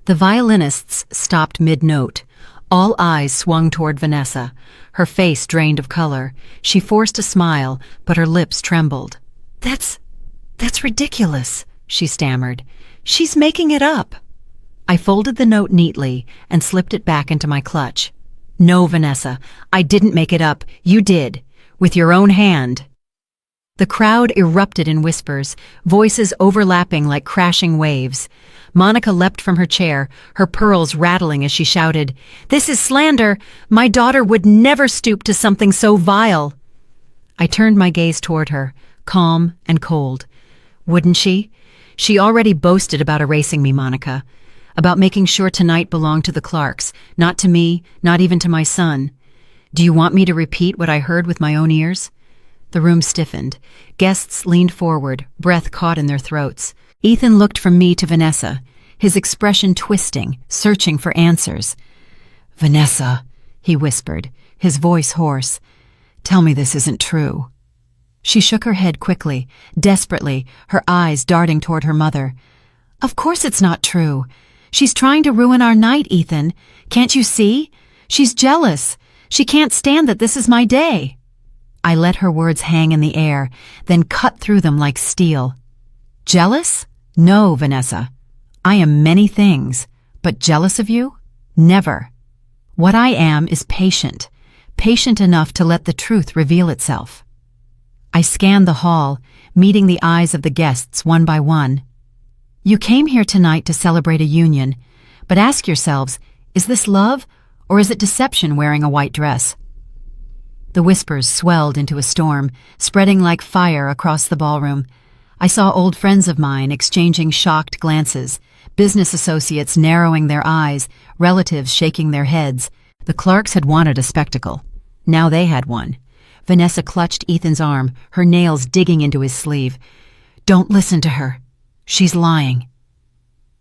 The violinists stopped mid-note. All eyes swung toward Vanessa. Her face drained of color. She forced a smile, but her lips trembled. That's ridiculous," she stammered. "She's making it up." I folded the note neatly and slipped it back into my clutch. "No, Vanessa, I didn't make it up. You did. With your own hand." The crowd erupted in whispers, voices overlapping like crashing waves. Monica leapt from her chair, her pearls rattling as she shouted, "This is slander! My daughter would never stoop to something so vile!" I turned my gaze toward her, calm and cold. Wouldn't she? She already boasted about erasing me, Monica. About making sure tonight belonged to the Clarks, not to me, not even to my son. Do you want me to repeat what I heard with my own ears? The room stiffened. Guests leaned forward, breath caught in their throats. Ethan looked from me to Vanessa, his expression twisting, searching for answers. "Vanessa," he whispered, his voice hoarse, "tell me this isn't true." She shook her head quickly, desperately, her eyes darting toward her mother. "Of course it's not true. She's trying to ruin our night, Ethan. Can't you see? She's jealous. She can't stand that this is my day." I let her words hang in the air, then cut through them like steel. "Jealous? No, Vanessa. I am many things, but jealous of you? Never. What I am is patient, patient enough to let the truth reveal itself." I scanned the hall, meeting the eyes of the guests one by one. "You came here tonight to celebrate a union, but ask yourselves, is this love or is it deception wearing a white dress?" The whispers swelled into a storm, spreading like fire across the ballroom. I saw old friends of mine exchanging shocked glances, business associates narrowing their eyes, relatives shaking their heads. The Clarks had wanted a spectacle. Now they had one. Vanessa clutched Ethan's arm, her nails digging into his sleeve. "Don't listen to her. She's lying."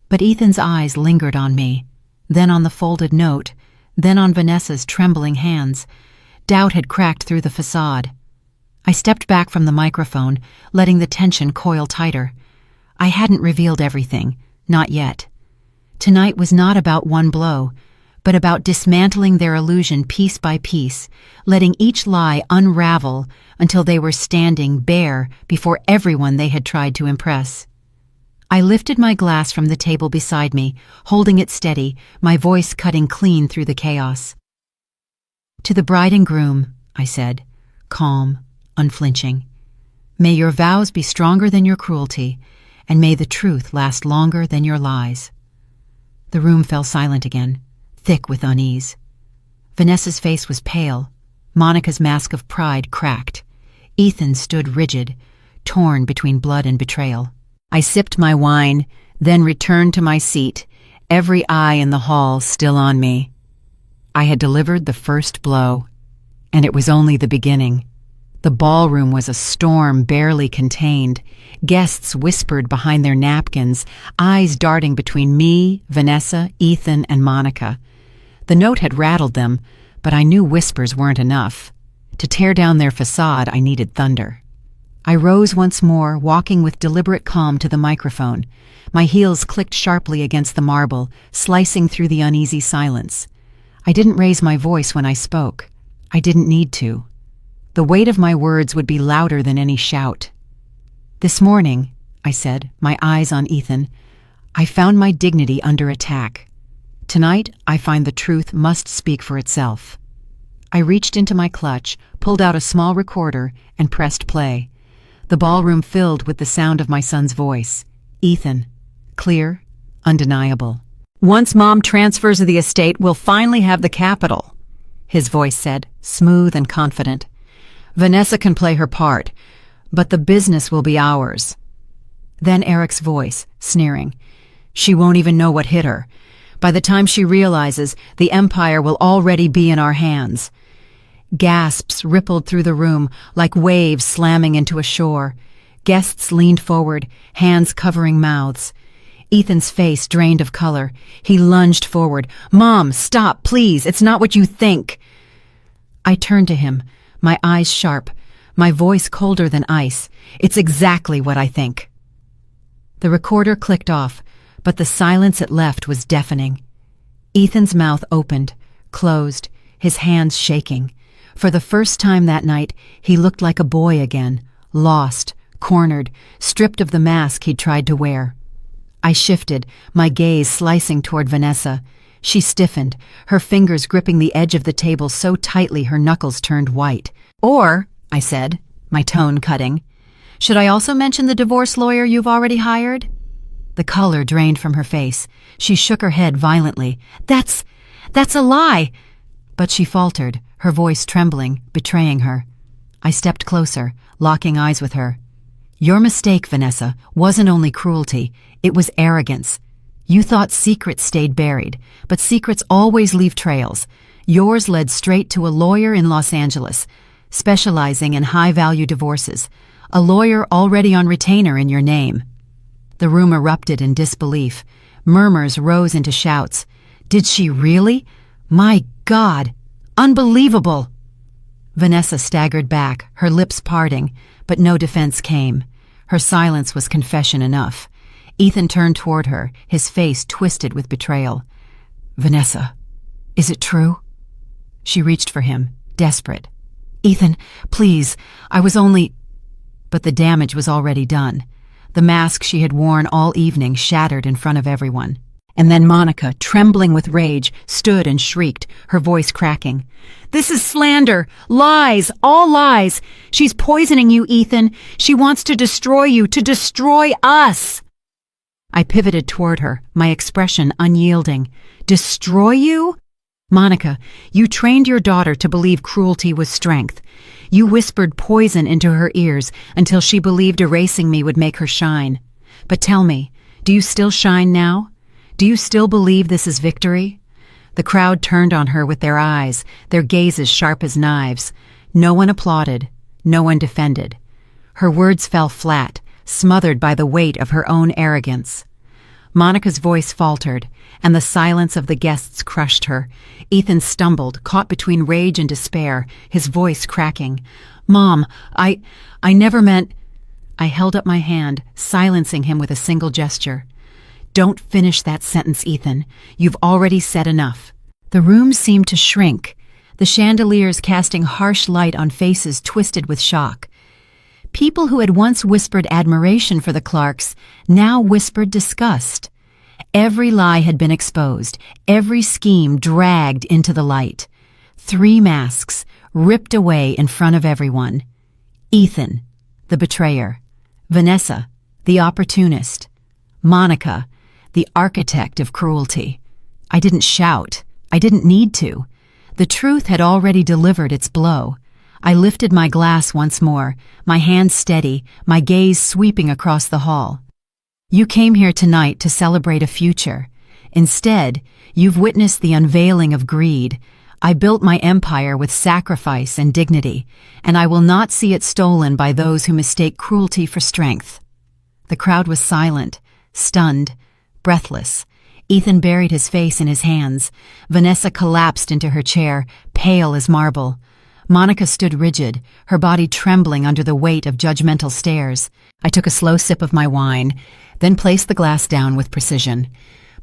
But Ethan's eyes lingered on me, then on the folded note, then on Vanessa's trembling hands. Doubt had cracked through the facade. I stepped back from the microphone, letting the tension coil tighter. I hadn't revealed everything, not yet. Tonight was not about one blow, but about dismantling their illusion piece by piece, letting each lie unravel until they were standing bare before everyone they had tried to impress. I lifted my glass from the table beside me, holding it steady, my voice cutting clean through the chaos. "To the bride and groom," I said, calm, unflinching, "may your vows be stronger than your cruelty, and may the truth last longer than your lies." The room fell silent again, thick with unease. Vanessa's face was pale. Monica's mask of pride cracked. Ethan stood rigid, torn between blood and betrayal. I sipped my wine, then returned to my seat, every eye in the hall still on me. I had delivered the first blow, and it was only the beginning. The ballroom was a storm barely contained. Guests whispered behind their napkins, eyes darting between me, Vanessa, Ethan, and Monica. The note had rattled them, but I knew whispers weren't enough. To tear down their facade, I needed thunder. I rose once more, walking with deliberate calm to the microphone. My heels clicked sharply against the marble, slicing through the uneasy silence. I didn't raise my voice when I spoke. I didn't need to. The weight of my words would be louder than any shout. "This morning," I said, my eyes on Ethan, "I found my dignity under attack. Tonight, I find the truth must speak for itself." I reached into my clutch, pulled out a small recorder, and pressed play. The ballroom filled with the sound of my son's voice. Ethan. Clear, undeniable. "Once Mom transfers the estate, we'll finally have the capital," his voice said, smooth and confident. "Vanessa can play her part, but the business will be ours." Then Eric's voice, sneering. "She won't even know what hit her. By the time she realizes, the empire will already be in our hands." Gasps rippled through the room like waves slamming into a shore. Guests leaned forward, hands covering mouths. Ethan's face drained of color. He lunged forward. "Mom, stop, please. It's not what you think." I turned to him, my eyes sharp, my voice colder than ice. "It's exactly what I think." The recorder clicked off, but the silence it left was deafening. Ethan's mouth opened, closed, his hands shaking. For the first time that night, he looked like a boy again, lost, cornered, stripped of the mask he'd tried to wear. I shifted, my gaze slicing toward Vanessa. She stiffened, her fingers gripping the edge of the table so tightly her knuckles turned white. "Or," I said, my tone cutting, Should I also mention the divorce lawyer you've already hired?" The color drained from her face. She shook her head violently. That's a lie!" But she faltered, her voice trembling, betraying her. I stepped closer, locking eyes with her. "Your mistake, Vanessa, wasn't only cruelty, it was arrogance. You thought secrets stayed buried, but secrets always leave trails. Yours led straight to a lawyer in Los Angeles, specializing in high-value divorces, a lawyer already on retainer in your name." The room erupted in disbelief. Murmurs rose into shouts. "Did she really? My God! Unbelievable!" Vanessa staggered back, her lips parting, but no defense came. Her silence was confession enough. Ethan turned toward her, his face twisted with betrayal. "Vanessa, is it true?" She reached for him, desperate. "Ethan, please, I was only—" But the damage was already done. The mask she had worn all evening shattered in front of everyone. And then Monica, trembling with rage, stood and shrieked, her voice cracking. "This is slander! Lies! All lies! She's poisoning you, Ethan! She wants to destroy you, to destroy us!" I pivoted toward her, my expression unyielding. "Destroy you? Monica, you trained your daughter to believe cruelty was strength. You whispered poison into her ears until she believed erasing me would make her shine. But tell me, do you still shine now? Do you still believe this is victory?" The crowd turned on her with their eyes, their gazes sharp as knives. No one applauded, no one defended. Her words fell flat, smothered by the weight of her own arrogance. Monica's voice faltered, and the silence of the guests crushed her. Ethan stumbled, caught between rage and despair, his voice cracking. "Mom, I never meant—" I held up my hand, silencing him with a single gesture. "Don't finish that sentence, Ethan. You've already said enough." The room seemed to shrink, the chandeliers casting harsh light on faces twisted with shock. People who had once whispered admiration for the Clarks now whispered disgust. Every lie had been exposed, every scheme dragged into the light. 3 masks, ripped away in front of everyone. Ethan, the betrayer. Vanessa, the opportunist. Monica, the architect of cruelty. I didn't shout. I didn't need to. The truth had already delivered its blow. I lifted my glass once more, my hand steady, my gaze sweeping across the hall. You came here tonight to celebrate a future. Instead, you've witnessed the unveiling of greed. I built my empire with sacrifice and dignity, and I will not see it stolen by those who mistake cruelty for strength. The crowd was silent, stunned, breathless. Ethan buried his face in his hands. Vanessa collapsed into her chair, pale as marble. Monica stood rigid, her body trembling under the weight of judgmental stares. I took a slow sip of my wine, then placed the glass down with precision.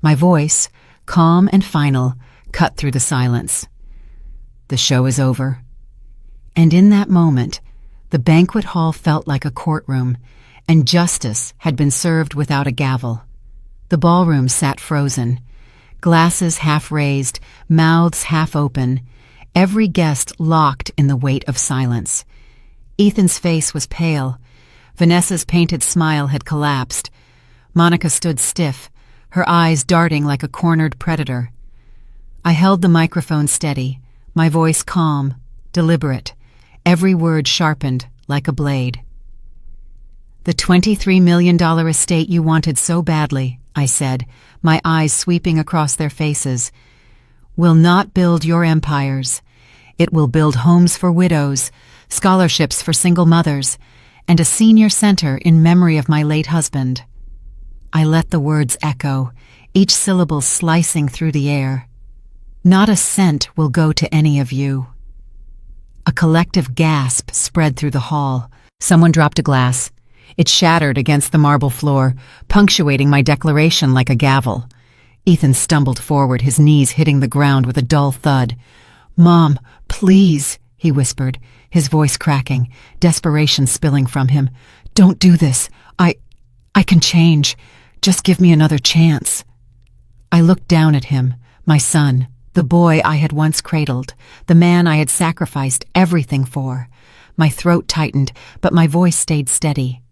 My voice, calm and final, cut through the silence. "The show is over." And in that moment, the banquet hall felt like a courtroom, and justice had been served without a gavel. The ballroom sat frozen, glasses half raised, mouths half open, every guest locked in the weight of silence. Ethan's face was pale. Vanessa's painted smile had collapsed. Monica stood stiff, her eyes darting like a cornered predator. I held the microphone steady, my voice calm, deliberate, every word sharpened like a blade. "The $23 million estate you wanted so badly," I said, my eyes sweeping across their faces, "will not build your empires. It will build homes for widows, scholarships for single mothers, and a senior center in memory of my late husband." I let the words echo, each syllable slicing through the air. "Not a cent will go to any of you." A collective gasp spread through the hall. Someone dropped a glass. It shattered against the marble floor, punctuating my declaration like a gavel. Ethan stumbled forward, his knees hitting the ground with a dull thud. "Mom, please," he whispered, his voice cracking, desperation spilling from him. "Don't do this. I can change. Just give me another chance." I looked down at him, my son, the boy I had once cradled, the man I had sacrificed everything for. My throat tightened, but my voice stayed steady.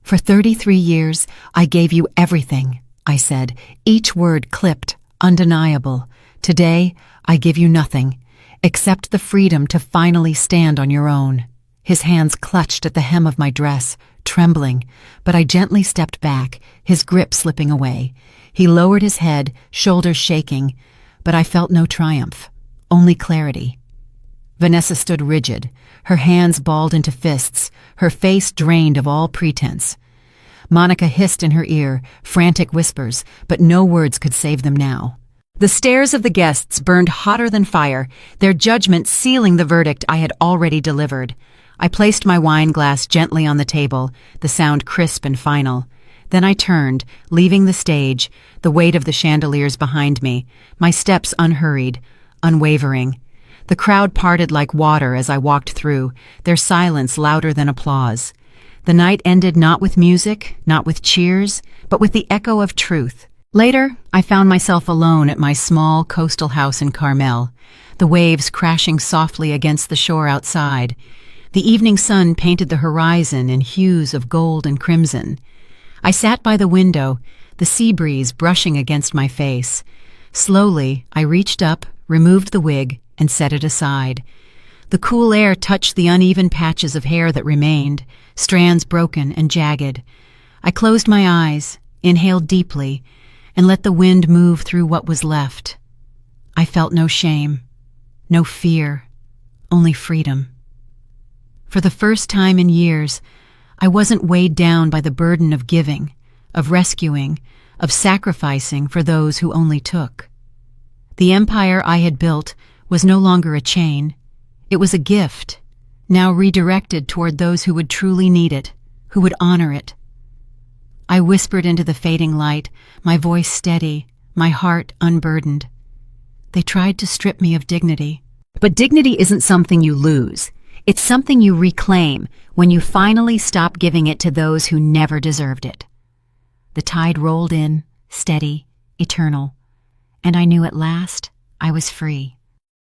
For 33 years, I gave you everything, I said, each word clipped, undeniable. Today, I give you nothing, except the freedom to finally stand on your own. His hands clutched at the hem of my dress, trembling, but I gently stepped back, his grip slipping away. He lowered his head, shoulders shaking, but I felt no triumph, only clarity. Vanessa stood rigid, her hands balled into fists, her face drained of all pretense. Monica hissed in her ear, frantic whispers, but no words could save them now. The stares of the guests burned hotter than fire, their judgment sealing the verdict I had already delivered. I placed my wine glass gently on the table, the sound crisp and final. Then I turned, leaving the stage, the weight of the chandeliers behind me, my steps unhurried, unwavering. The crowd parted like water as I walked through, their silence louder than applause. The night ended not with music, not with cheers, but with the echo of truth. Later, I found myself alone at my small coastal house in Carmel, the waves crashing softly against the shore outside. The evening sun painted the horizon in hues of gold and crimson. I sat by the window, the sea breeze brushing against my face. Slowly, I reached up, removed the wig, and set it aside. The cool air touched the uneven patches of hair that remained, strands broken and jagged. I closed my eyes, inhaled deeply, and let the wind move through what was left. I felt no shame, no fear, only freedom. For the first time in years, I wasn't weighed down by the burden of giving, of rescuing, of sacrificing for those who only took. The empire I had built was no longer a chain. It was a gift, now redirected toward those who would truly need it, who would honor it. I whispered into the fading light, my voice steady, my heart unburdened. They tried to strip me of dignity. But dignity isn't something you lose. It's something you reclaim when you finally stop giving it to those who never deserved it. The tide rolled in, steady, eternal, and I knew at last I was free.